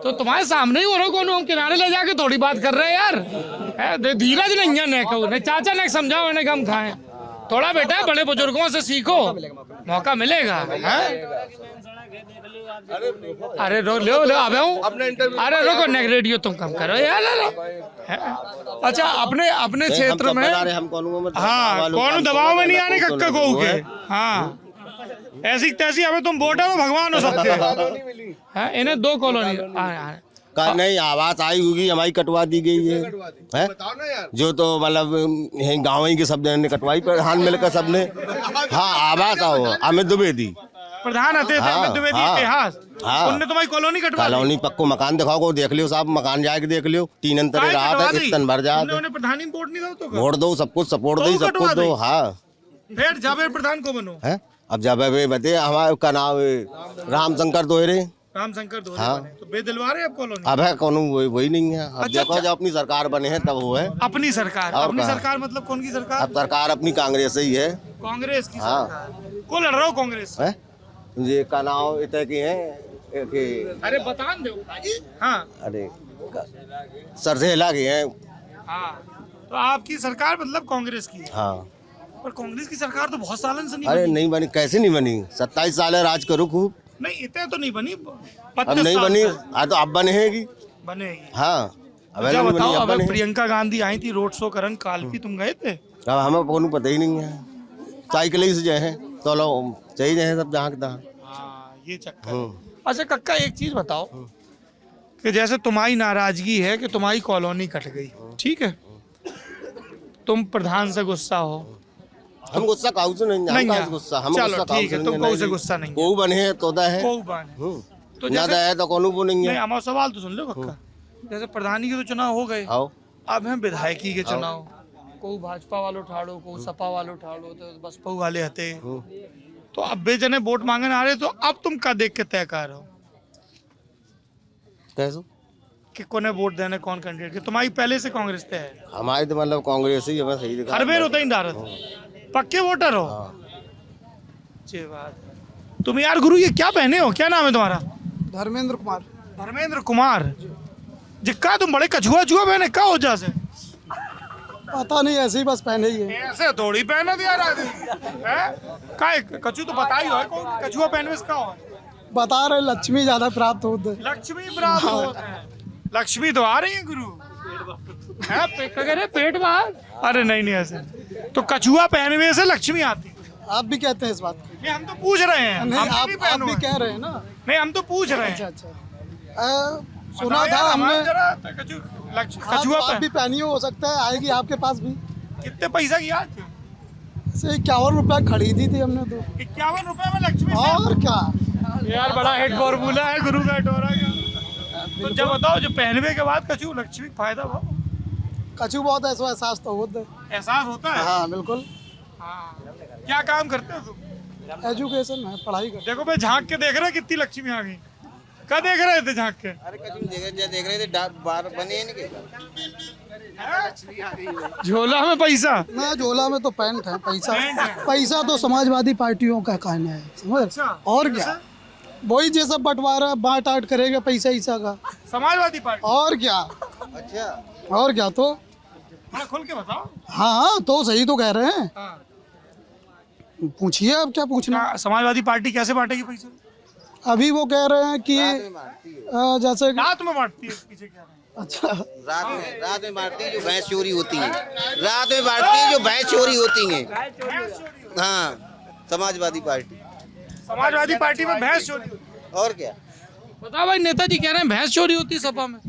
तो तुम्हारे सामने ही हो रहा कौन, हम किनारे ले जाके थोड़ी बात कर रहे हैं यार। धीरज नहीं है, ने कहो, चाचा ने समझाओ, ने कम खाए थोड़ा। बेटा बड़े बुजुर्गों से सीखो, मौका मिलेगा। अरे लो अब अरे रुको, नेक रेडियो तुम कम करो यार। अच्छा, अपने क्षेत्र में हाँ, कौन दबाव में नहीं आने कक्का को के। हाँ, ऐसी तैसी हमें तुम वोट हो, भगवान हो सबके। इन्हें 2 कॉलोनी का नहीं आवाज आई होगी, हमारी कटवा दी गई है, जो तो मतलब गाँव ही के सब जने ने कटवाई, प्रधान मिलकर सबने। हाँ, आवाज आओ, अमित द्विवेदी प्रधान आते थे, अमित द्विवेदी इतिहास, उनने तुम्हारी कॉलोनी कटवा दी। कॉलोनी पक्को मकान दिखाओ को, देख लियो साहब, मकान जाके देख लियो, 3 अंतरे रात है, इतन भर जात है। प्रधानी वोट नहीं दो तो वोट दो, सब कुछ सपोर्ट दो, सब कुछ दो। हाँ, फिर जाबे प्रधान को बनो है। अब जब बते हमारे का नाम रामशंकर दोहरे, रामशंकर दोहरे हाँ। बने, तो बेदिलवारे अब कॉलोनी। अब है कौन, वही नहीं है। अब देखो जब अपनी सरकार बने हैं तब वो है अपनी सरकार। अपनी सरकार मतलब कौन की सरकार? अब सरकार अपनी कांग्रेस ही है, कांग्रेस की हाँ। सरकार। को लड़ रहा हो कांग्रेस है, ये का नाम इतने की है कि अरे बता दो। हाँ, अरे सरसेला के हैं। हाँ, तो आपकी सरकार मतलब कांग्रेस की है। हाँ, पर कांग्रेस की सरकार तो बहुत सालन से नहीं अरे बनी। नहीं बनी, कैसे नहीं बनी? 27 साल है राज करो खूब। नहीं, इतने तो नहीं बनी, अब नहीं बनी, तो अब बनेगी। बनेगी। हाँ, अब अच्छा नहीं बताओ, बनी, अब अब बने। प्रियंका गांधी आई थी रोड शो करन, कालपी तुम गए थे? अब हमें कोनो पता ही नहीं है, साइकिल ही से जाए हैं, तो लोग चाहिए जाए सब जहाँ तहाँ। ये चक्कर। अच्छा कक्का, एक चीज बताओ कि जैसे तुम्हारी नाराजगी है कि तुम्हारी कॉलोनी कट गई, ठीक है, तुम प्रधान से गुस्सा हो। हम गुस्सा काऊ से नहीं, नहीं हम गुस्सा, हम चलो गुस्सा ठीक है, तुम कऊ से गुस्सा नहीं। को बने है तो दा है, को बने तो ना दा है तो कोनो वो नहीं है। नहीं, हमारा सवाल तो सुन लो कक्का, जैसे प्रधानी के तो चुनाव हो गए, आओ अब हैं विधायकी के चुनाव, को भाजपा वालों ठाड़ो, को सपा वालों ठाड़ो, तो बसपा वाले हते, तो अब बेजने वोट मांगने आ रहे, तो अब तुम क्या देख के तय कर रहे हो कैसे कि कोने वोट देने, कौन कैंडिडेट के? तुम्हारी पहले से कांग्रेस तय है? हमारी तो मतलब कांग्रेस ही है, बस यही दिखा हर बेर होता ही भारत पक्के वोटर हो? अच्छी बात है। तुम यार गुरु ये क्या पहने हो, क्या नाम है तुम्हारा? धर्मेंद्र कुमार। धर्मेंद्र कुमार जिक्का तुम बड़े कछुआ चुआ पहने क्या हो जा से? पता नहीं, ऐसे ही बस पहने ही है। ऐसे थोड़ी पहने दिया आदमी हैं? काय कछु तो बताई हो कौन कछुआ पहनवे इसका हो? बता रहे लक्ष्मी ज्यादा प्राप्त होते। लक्ष्मी प्राप्त होते हैं। लक्ष्मी तो आ रही है गुरु है, पेट बाहर? अरे नहीं नहीं, ऐसे तो कछुआ पहनवे से लक्ष्मी आती है। आप भी कहते हैं इस बात को? नहीं हम तो पूछ रहे हैं। नहीं, हम आप भी कह रहे हैं ना। नहीं हम तो पूछ रहे अच्छा हैं। अच्छा, सुना था हमने। कछुआ आप भी पहनी हो सकता है, आएगी आपके पास भी। कितने पैसा की आज? 51 रुपया खरीदी थी हमने तो। 51 रुपए में लक्ष्मी? और क्या यार बड़ा हेड फॉर्मूला है गुरु का टोरा का। तो जब बताओ, जो पहनवे के बाद कछु लक्ष्मी फायदा भाव कछु बहुत ऐसा एहसास तो होता है। एहसास होता है? हाँ बिल्कुल। हाँ। क्या काम करते हो तुम? एजुकेशन है, पढ़ाई करते। देखो भाई झांक के देख रहे कितनी लक्ष्मी आ गई। क्या देख रहे थे झांक के? अरे कछु देख रहे थे, बार बने नहीं झोला में पैसा? ना, झोला में तो पैंट है। पैसा तो समाजवादी पार्टियों का कहना है, समझ? और क्या, वही जैसा बंटवारा बांट आट करेगा पैसा ईसा का, समाजवादी पार्टी। और क्या। अच्छा, और क्या तो। हाँ खुल के बताओ। हाँ तो सही तो कह रहे हैं। पूछिए अब क्या पूछना। समाजवादी पार्टी कैसे बांटेगी पैसा? अभी वो कह रहे हैं कि जैसे रात में बांटती है, पीछे क्या? अच्छा, रात में बांटती है जो भैंस चोरी होती है। रात में बांटती है जो भैंस चोरी होती है। हाँ, समाजवादी पार्टी। समाजवादी पार्टी में भैंस चोरी होती है? और क्या? बताओ भाई, नेताजी कह रहे हैं भैंस चोरी होती है सपा में।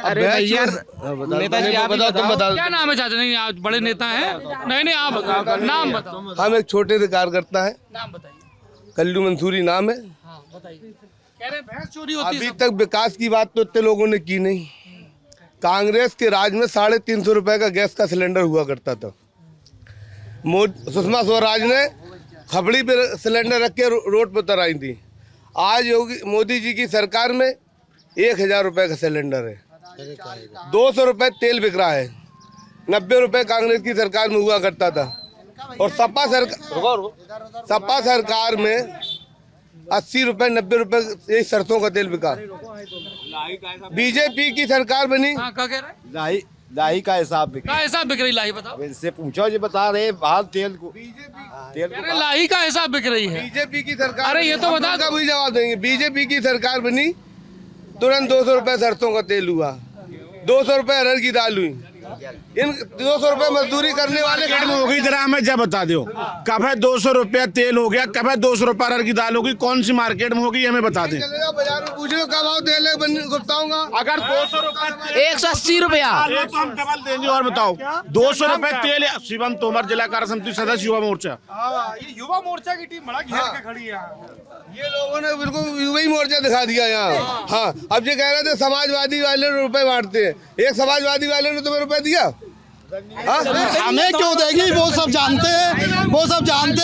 अरे भैया, नेताजी आप बताओ, तुम बताओ। क्या नाम है चाचा? नहीं आप बड़े नेता हैं। नहीं नहीं आप बताओ, नाम बताओ। हम एक छोटे से कार्यकर्ता है, नाम बताइए। कल्लू मंसूरी नाम है। हाँ बताइए। कह रहे हैं भैंस चोरी होती है। अभी तक विकास की बात तो इतने लोगों ने की नहीं। कांग्रेस के राज में 350 रुपए का गैस का सिलेंडर हुआ करता था। सुषमा स्वराज ने खपड़ी पे सिलेंडर रख के रोड पर उतर आई थी। आज योगी मोदी जी की सरकार में 1000 रुपए का सिलेंडर है। 200 रुपए तेल बिक रहा है। 90 रुपए कांग्रेस की सरकार में हुआ करता था। और सपा सरकार में 80 रुपए 90 रुपए यही सरसों का तेल बिका। बीजेपी की सरकार बनी। हाँ क्या कह रहे हैं? दाही का हिसाब का हिसाब बिक रही लाही? बताओ। इनसे पूछो, जी बता रहे बाहर तेल को। कह रहे हैं लाही का हिसाब बिक रही है। बीजेपी की सरकार। अरे ये तो बता दो। वही जवाब देंगे। बीजेपी की सरकार बनी, तुरंत 200 रुपए सरसों का तेल हुआ, 200 रुपए अरहर की दाल हुई। इन 200 रुपए मजदूरी करने वाले हो गई। जरा हमें जब बता दो, कब है 200 रुपया तेल हो गया, कब है 200 रुपया अरहर की दाल होगी, कौन सी मार्केट में होगी, हमें बता दें। बाजार में पूछ लो कब आओ तेल बताऊंगा। अगर 200 रुपया 180 रुपया तो हम डबल देंगे। और बताओ, 200 रुपए तेल। शिवम तोमर, जिला कार्य समिति सदस्य, युवा मोर्चा। ये युवा मोर्चा की टीम बड़ा घेर के खड़ी है। ये लोगों ने बिल्कुल युवा मोर्चा दिखा दिया यहाँ। हाँ, अब ये कह रहे थे समाजवादी वाले रुपए बांटते हैं। एक समाजवादी वाले ने तुम्हें रुपए दिया? हमें क्यों देगी? वो सब जानते हैं, वो सब जानते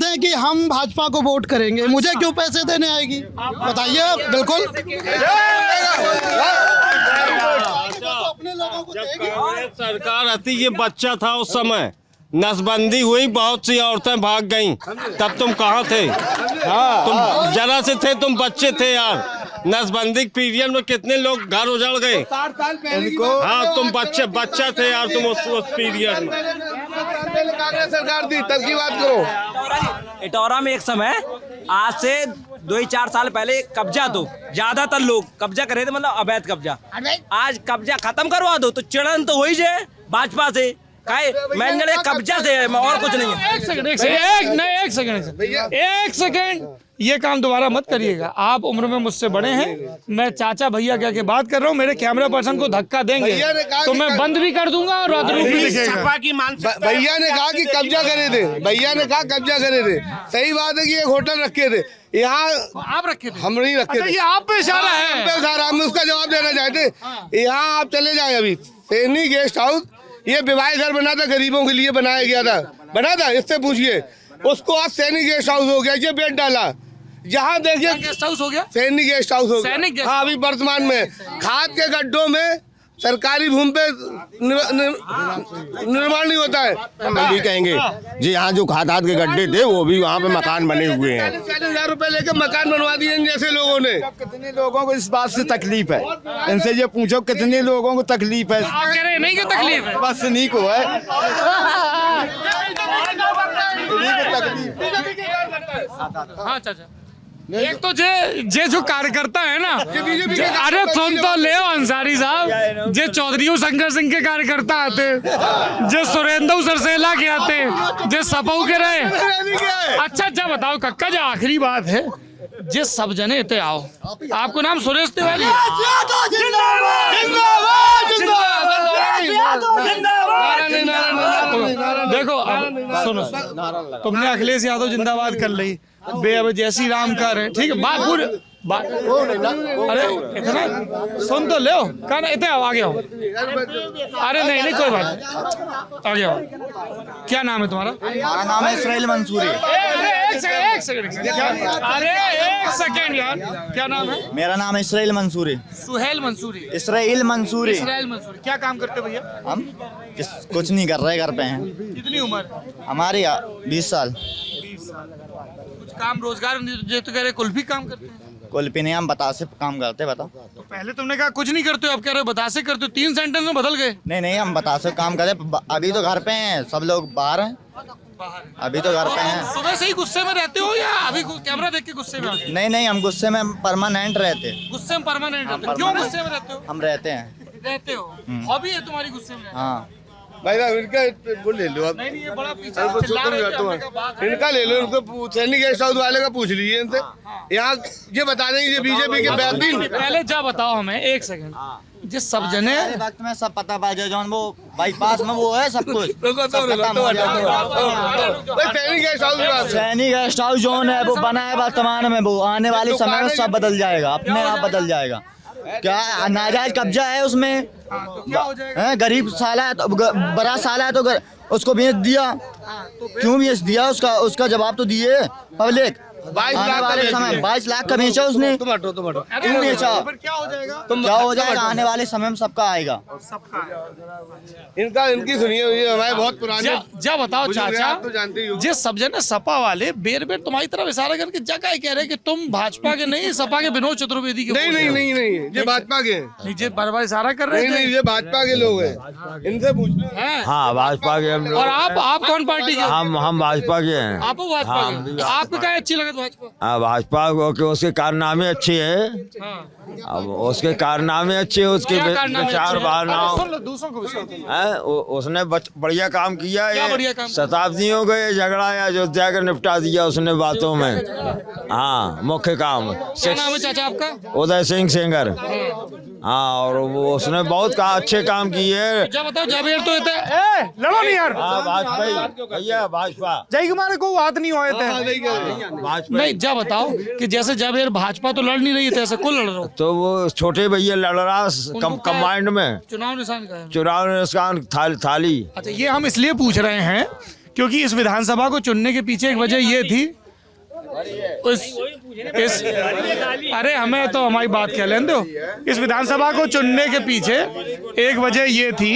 हैं कि हम भाजपा को वोट करेंगे। मुझे क्यों पैसे देने आएगी? बताइए। बिल्कुल अपने लोगों को देगी। सरकार आती, ये बच्चा था उस समय, नसबंदी हुई, बहुत सी औरतें भाग गईं। तब तुम कहाँ थे? हाँ, तुम जरा से थे, तुम बच्चे थे यार। नसबंदी पीरियड में कितने लोग घर उजड़ गए। हाँ, तुम बच्चा थे यार, तुम उस पीरियड में। कांग्रेस सरकार थी तब की बात करो। इटौरा में एक समय, आज से 2-4 साल पहले कब्जा, तो ज्यादातर लोग कब्जा कर रहे थे, मतलब अवैध कब्जा। आज कब्जा खत्म करवा दो तो चिड़न तो हुई जे भाजपा से। मैंने कब्जा से है, और कुछ नहीं है। एक सेकंड ये काम दोबारा मत करिएगा। आप उम्र में मुझसे बड़े हैं, मैं चाचा भैया कह के बात कर रहा हूँ। मेरे कैमरा पर्सन को धक्का देंगे तो मैं बंद भी कर दूंगा और रूप भी दिखेगा। भैया ने कहा कि कब्जा करे थे। भैया ने कहा कब्जा करे थे। सही बात है कि एक होटल रखे थे यहाँ। आप रखे थे? हम नहीं रखे थे। ये आप पे इशारा है। हम उसका जवाब देना चाहते। यहाँ आप चले जाए। अभी सैनी गेस्ट हाउस, ये विवाह घर बना था, गरीबों के लिए बनाया गया था, बना था। इससे पूछिए, उसको आज सैनिक गेस्ट हाउस हो गया, ये बेड डाला। जहाँ देखिए गेस्ट हाउस हो गया, सैनिक गेस्ट हाउस हो सैनिक गया। गेस्ट हाँ, अभी वर्तमान में खाद के गड्ढों में सरकारी भूमि पे निर्माण नहीं होता है। हम भी कहेंगे जी, यहाँ जो खादात के गड्ढे थे वो भी वहाँ पे मकान बने हुए हैं। 40,000 रुपए लेके मकान बनवा दिए इन जैसे लोगों ने। कितने लोगों को इस बात से तकलीफ है, इनसे ये पूछो कितने लोगों को तकलीफ है। आप कह रहे हैं नहीं कि तकलीफ है, बस नहीं को है हाँ चाचा। एक तो जे जो कार्यकर्ता है ना, अरे तुम तो ले अंसारी साहब, जे चौधरी शंकर सिंह के कार्यकर्ता आते, जे सुरेंद्र सरसेला के आते, जे सपऊ के रहे। अच्छा बताओ कक्का, जो आखिरी बात है, जे सब जने थे आओ, आपको नाम सुरेश तिवारी, देखो सुनो, तुमने अखिलेश यादव जिंदाबाद कर ली, अब जय श्री राम कर रहे, ठीक है, बात पूरी अरे इतना सुन तो लो, कहना इतने आओ, आगे आओ। अरे नहीं कोई बात नहीं, आगे आओ। क्या नाम है तुम्हारा? हमारा नाम है इसराइल मंसूरी। एक सेकंड, अरे एक सेकंड यार, क्या नाम है? मेरा नाम है इसराइल मंसूरी। सुहेल मंसूरी, इसराइल मंसूरी। इसराइल मंसूरी। क्या काम करते हो भैया? हम कुछ नहीं कर रहे, घर पे हैं। कितनी उम्र? हमारी 20 साल। कुछ काम रोजगार जो तो कह रहे कुल्फी काम करते हैं? कुल्फी नहीं, हम बतासे काम करते। बताओ, तो पहले तुमने कहा कुछ नहीं करते हो, अब कह रहे हो बतासे करते हो, 3 सेंटेंस में बदल गए। नहीं हम बतासे काम करते। अभी तो घर पे हैं, सब लोग बाहर हैं, अभी तो घर पे हैं। सुबह से ही गुस्से में रहते हो या अभी कैमरा देख के गुस्से में आ गए? नहीं हम गुस्से में परमानेंट रहते। गुस्से में परमानेंट रहते हो? क्यों गुस्से में रहते हो? हम रहते हैं। हॉबी है तुम्हारी गुस्से में? हाँ भाई साहब इनका वो ले लो, अब नहीं ये बड़ा पीछे चिल्ला रहे थे, हमने कहा बात है। इनका ले लो, इनको सैनिक गेस्ट हाउस वाले का पूछ लीजिए इनसे। यहाँ ये बता देंगे ये बीजेपी के बैतीन। पहले जा बताओ हमें, एक सेकंड, जिस सब जने वक्त में सब पता पा जाए, जौन वो बाईपास में वो है सब कुछ। सैनिक गेस्ट हाउस, सैनिक गेस्ट हाउस जोन है वो बना है वर्तमान में, वो आने वाले समय में सब बदल जाएगा, अपने आप बदल जाएगा। क्या नाजायज कब्जा है उसमें? गरीब साला है तो बड़ा साला है तो उसको बेच दिया, क्यों बेच दिया? उसका जवाब तो दिए पब्लिक। 22 लाख का समय 22 लाख का बेचा उसने, तुम हटो क्यों बेचा? क्या हो जाएगा? क्या हो जाएगा? आने वाले समय में सबका आएगा। इनकी सुनिए, ये हमारे बहुत पुराने। जा बताओ चाचा, तो जानते ही हो। जिस सब जने सपा वाले बेर तुम्हारी तरफ इशारा करके जगह कह रहे कि तुम भाजपा के नहीं, सपा के विनोद चतुर्वेदी के। नहीं ये भाजपा के नहीं, ये बार इशारा कर रहे थे। नहीं ये भाजपा के लोग हैं, इनसे पूछना है। हाँ भाजपा के हम लोग। और आप कौन पार्टी के? हम भाजपा के हैं। आप भाजपा के? आपको क्या अच्छी लगे भाजपा? भाजपा को उसके कारनामे अच्छे हैं। अब उसके कारनामे अच्छे, उसके विचार भावनाओं, दूसरों को उसने बढ़िया काम किया क्या बढ़िया है। काम? शताब्दियों का ये झगड़ा या जो जाकर निपटा दिया उसने बातों में। हाँ मुख्य काम। क्या नाम है चाचा आपका? उदय सिंह सेंगर। हाँ और वो उसने बहुत अच्छे काम किए। जब बताओ जावेर तो लड़ो नहीं यार। भाजपा भैया, भाजपा जय कुमार को बात नहीं हुए थे। नहीं जब बताओ कि जैसे जावेर भाजपा तो लड़ नहीं रही थे, ऐसे कौन लड़ रहा हो? तो वो छोटे भैया लड़ रहा कमांड में। चुनाव निशान का है? चुनाव निशान थाली। अच्छा ये हम इसलिए पूछ रहे हैं क्योंकि इस विधानसभा को चुनने के पीछे एक वजह ये थी, अरे हमें तो हमारी बात क्या लेने दो। इस विधानसभा को चुनने के पीछे एक वजह ये थी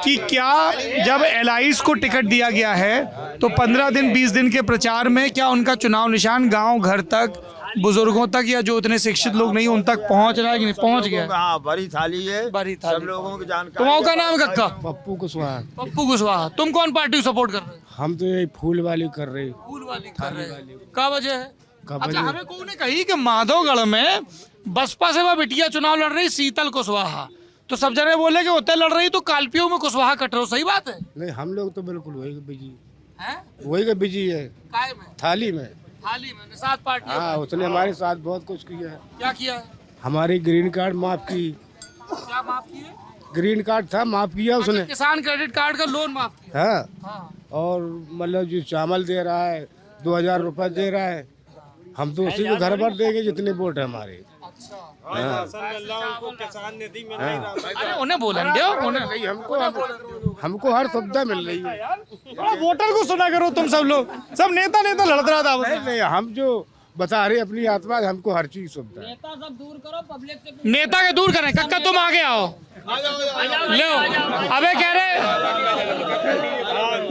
कि क्या जब एलाइस को टिकट दिया गया है तो 15 दिन 20 दिन के प्रचार में क्या उनका चुनाव निशान गांव घर तक, बुजुर्गों तक, या जो उतने शिक्षित लोग नहीं उन तक पहुंच रहा है कि नहीं पहुंच गया? हाँ बड़ी थाली है, बड़ी थाली। सब लोगों की जानकारी। तुम्हारा क्या नाम है कक्का? पप्पू कुशवाहा। पप्पू कुशवाहा। तुम कौन पार्टी सपोर्ट कर रहे हो? हम तो ये फूल वाली कर रहे हैं। फूल वाली कर रहे हैं। क्या वजह है? अच्छा हमें कौन ने कही कि माधवगढ़ में बसपा से वह बिटिया चुनाव लड़ रही शीतल कुशवाहा, तो सब जने बोले कि उतने लड़ रही तो कालपियों में कुशवाहा कट रहे हो, सही बात है? नहीं हम लोग तो बिल्कुल वही बिजी हैं? वही का बिजी है। काय में? थाली में। थाली में निषाद पार्टी। हाँ उसने हमारे साथ बहुत कुछ किया है। क्या किया है? हमारी ग्रीन कार्ड माफ की। क्या माफ किए? ग्रीन कार्ड था माफ किया उसने। किसान क्रेडिट कार्ड का लोन माफ किया। हाँ और मतलब जो चावल दे रहा है 2000 रुपए दे रहा है, हम तो उसी को घर भर देंगे जितने वोट है हमारे। अच्छा अरे उन्हें बोलन दो, उन्हें हमको हर सुविधा मिल रही है। वोटर को सुना करो तुम सब लोग, सब नेता लड़ रहा था। नहीं, हम जो बता रहे अपनी आत्मा, हमको हर चीज सुविधा है। नेता सब दूर करो, पब्लिक से नेता के दूर करें, कक्का तुम आगे आओ, लो। अबे कह रहे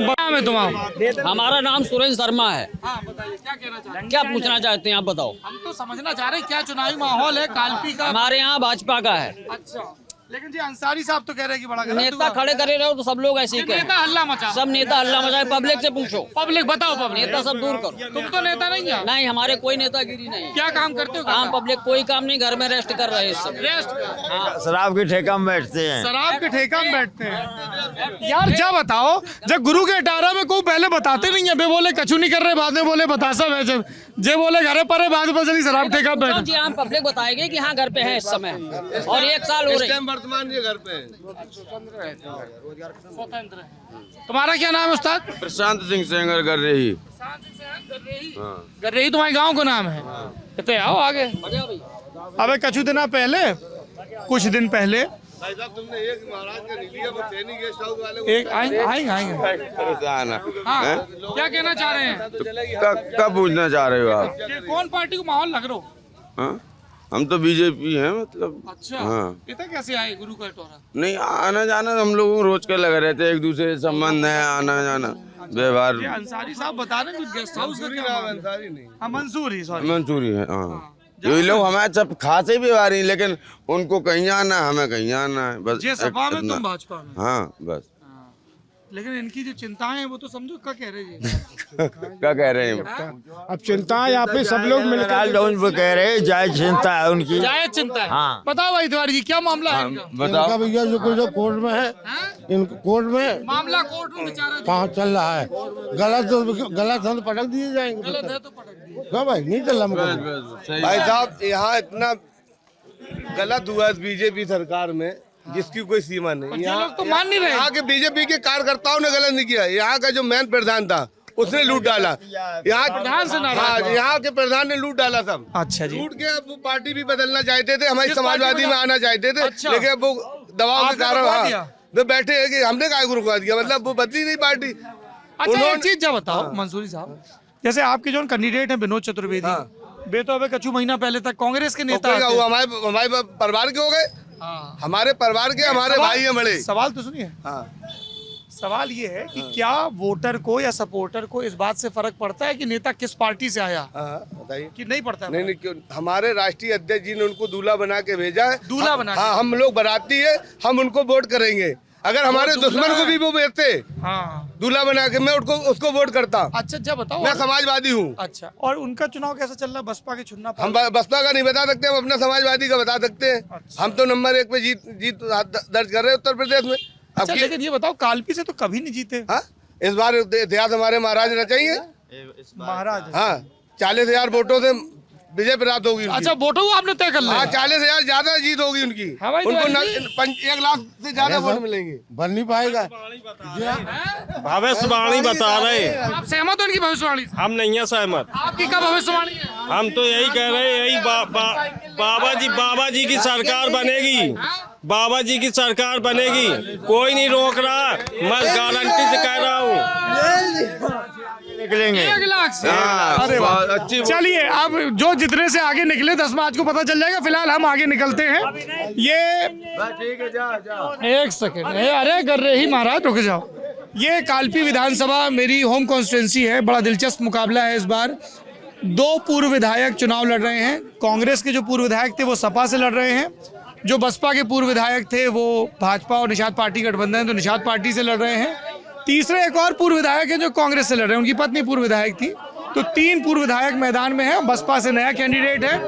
नाम है तुम्हारा? हमारा नाम सुरेंद्र शर्मा है। हाँ बताइए, क्या कहना चाहते हैं? क्या पूछना चाहते हैं आप बताओ? हम तो समझना चाह रहे हैं क्या चुनावी माहौल है कालपी का। हमारे यहाँ भाजपा का है। अच्छा, लेकिन जी अंसारी साहब तो कह रहे हैं कि बड़ा गलत नेता हुआ। खड़े करे रहो तो सब लोग ऐसे ही नेता कहें। हल्ला मचा, सब नेता हल्ला मचाए, पब्लिक से पूछो। पब्लिक बताओ, पब्लिक नेता सब दूर करो। तुम तो नेता नहीं है। नहीं, हमारे कोई नेतागिरी नहीं। क्या काम करते हो? काम पब्लिक कोई काम नहीं, घर में रेस्ट कर रहे हैं सब। रेस्ट, शराब के ठेका में बैठते हैं। शराब के ठेका में बैठते हैं। यार क्या बताओ, जब गुरु के 18 में को पहले बताते नहीं है, बे बोले कछु नहीं कर रहे, बाद में बोले बता सब है, जब जे बोले घरे पर है, बाद में चली शराब ठेका पे जी हम पब्लिक बताएंगे कि हाँ घर पे है इस समय, और 1 साल हो रहे। वर्तमान ये घर पे स्वतंत्र है। तुम्हारा क्या नाम है उस्ताद? प्रशांत सिंह सेंगर कर रही। गर्रेही तुम्हारे गांव को नाम है? कहते आओ आगे। अबे कुछ दिन पहले, कुछ दिन पहले भाई साहब तुमने एक महाराज का नहीं लिया, वो सैनी गेस्ट हाउस वाले एक आएंगे। हाँ, क्या कहना चाह रहे हैं? कब पूछना चाह रहे हो आप? कि कौन पार्टी को माहौल लग रहा? हाँ? हम तो बीजेपी हैं, मतलब। अच्छा, हाँ। पता कैसे आए गुरु का टोरा? नहीं, आना जाना हम लोग रोज के लगे रहते हैं, एक दूसरे से संबंध है, आना जाना व्यवहार। ये अंसारी साहब बता रहे हैं गेस्ट हाउस का क्या? अंसारी नहीं, हाँ मंसूरी, सॉरी मंसूरी है। हाँ, ये लोग हमारे सब खासे व्यवहारी, लेकिन उनको कहीं आना है, हमें कहीं आना है, बस। ये सपा में, इतना। तुम भाजपा में। हाँ बस। लेकिन इनकी जो चिंताएं हैं वो तो समझो क्या कह रहे हैं। क्या कह रहे हैं? अब चिंता यहाँ पे सब लोग मिलकर वो कह रहे हैं जायज चिंता है उनकी। जायज चिंता है। हाँ। बताओ भाई तिवारी जी, क्या मामला है इनका? बताओ भैया जो कोर्ट में है, इनको कोर्ट में मामला कोर्ट में बेचारा कहाँ चल रहा है, गलत हम पटक दिए जाएंगे। गलत है तो पटक दिए। क्यों भाई, नहीं चल रहा भाई साहब, यहाँ इतना गलत हुआ बीजेपी सरकार में जिसकी कोई सीमा नहीं। ये लोग तो मान नहीं रहे। यहाँ के बीजेपी के कार्यकर्ताओं ने गलत नहीं किया, यहाँ का जो मेन प्रधान था उसने लूट डाला। यहाँ प्रधान से नाराज हाँ, हुआ। यहाँ के प्रधान ने लूट डाला सब। अच्छा जी। लूट के अब वो पार्टी भी बदलना चाहते थे, हमारी किस समाजवादी पार्टी में आना चाहते थे। अच्छा। लेकिन अब वो दबाव के आपने कारण रुकवा दिया? वो बैठे हैं कि हमने काय को रुकवा दिया, मतलब वो बदली नहीं पार्टी। अच्छा, एक चीज जब बताओ मंसूरी साहब, जैसे आपके जो कैंडिडेट है विनोद चतुर्वेदी, वे तो अबे कुछ महीना पहले तक कांग्रेस के नेता थे। हमारे परिवार के हो गए, हमारे परिवार के, हमारे भाई हैं बड़े। सवाल तो सुनिए। सवाल ये है कि क्या वोटर को या सपोर्टर को इस बात से फर्क पड़ता है कि नेता किस पार्टी से आया? बताइए। कि नहीं पड़ता? नहीं क्यों, हमारे राष्ट्रीय अध्यक्ष जी ने उनको दूल्हा बना के भेजा है। दूल्हा बना के? हाँ, हम लोग बाराती है, हम उनको वोट करेंगे। अगर हमारे दुश्मन को भी वो भेजते दूल्हा बना के, मैं उसको वोट करता। अच्छा, जब बताओ। मैं समाजवादी हूँ। अच्छा, और उनका चुनाव कैसा चल रहा है? बसपा के चुनाव हम बसपा का नहीं बता सकते, हम अपना समाजवादी का बता सकते हैं। अच्छा। हम तो नंबर 1 पे जीत दर्ज कर रहे हैं उत्तर प्रदेश में। अच्छा, लेकिन ये बताओ कालपी से तो कभी नहीं जीते। हाँ, इस बार इतिहास हमारे महाराज रचाएंगे। महाराज, हाँ, 40,000 वोटों से विजय प्राप्त होगी उनकी। अच्छा, वोटों को आपने तय कर लिया? हाँ, 40,000 ज्यादा जीत होगी उनकी। हाँ भाई, उनको तो 1 लाख से ज्यादा वोट मिलेंगे। बन नहीं पाएगा। भविष्यवाणी बता रहे हैं। आप सहमत हो इनकी भविष्यवाणी से? हम नहीं है सहमत। आपकी क्या भविष्यवाणी है? हम तो यही कह रहे हैं, यही बाबा जी की सरकार बनेगी। बाबा जी की सरकार बनेगी, कोई नहीं रोक रहा, मैं गारंटी से कह रहा हूँ। निकलेंगे 1 लाख से? हाँ, अरे वाह। अच्छी। चलिए, अब जो जितने से आगे निकले 10 मार्च को पता चल जाएगा। फिलहाल हम आगे निकलते हैं। ये ठीक है, जा 1 सेकंड, अरे कर रहे ही महाराज, रुक जाओ। ये कालपी विधानसभा मेरी होम कॉन्स्टिट्यूंसी है। बड़ा दिलचस्प मुकाबला है इस बार। 2 पूर्व विधायक चुनाव लड़ रहे हैं। कांग्रेस के जो पूर्व विधायक थे वो सपा से लड़ रहे हैं, जो बसपा के पूर्व विधायक थे वो भाजपा और निषाद पार्टी गठबंधन तो निषाद पार्टी से लड़ रहे हैं। तीसरे एक और पूर्व विधायक हैं जो कांग्रेस से लड़ रहे हैं, उनकी पत्नी पूर्व विधायक थी। तो 3 पूर्व विधायक मैदान में हैं। बसपा से नया कैंडिडेट है।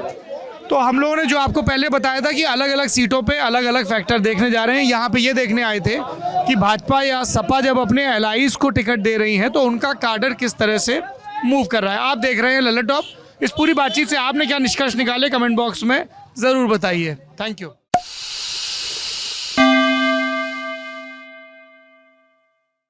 तो हम लोगों ने जो आपको पहले बताया था कि अलग अलग सीटों पे अलग अलग फैक्टर देखने जा रहे हैं। यहाँ पे ये देखने आए थे कि भाजपा या सपा जब अपने एलाइज को टिकट दे रही हैं तो उनका कार्डर किस तरह से मूव कर रहा है। आप देख रहे हैं ललन टॉप। इस पूरी बातचीत से आपने क्या निष्कर्ष निकाले, कमेंट बॉक्स में ज़रूर बताइए। Thank you.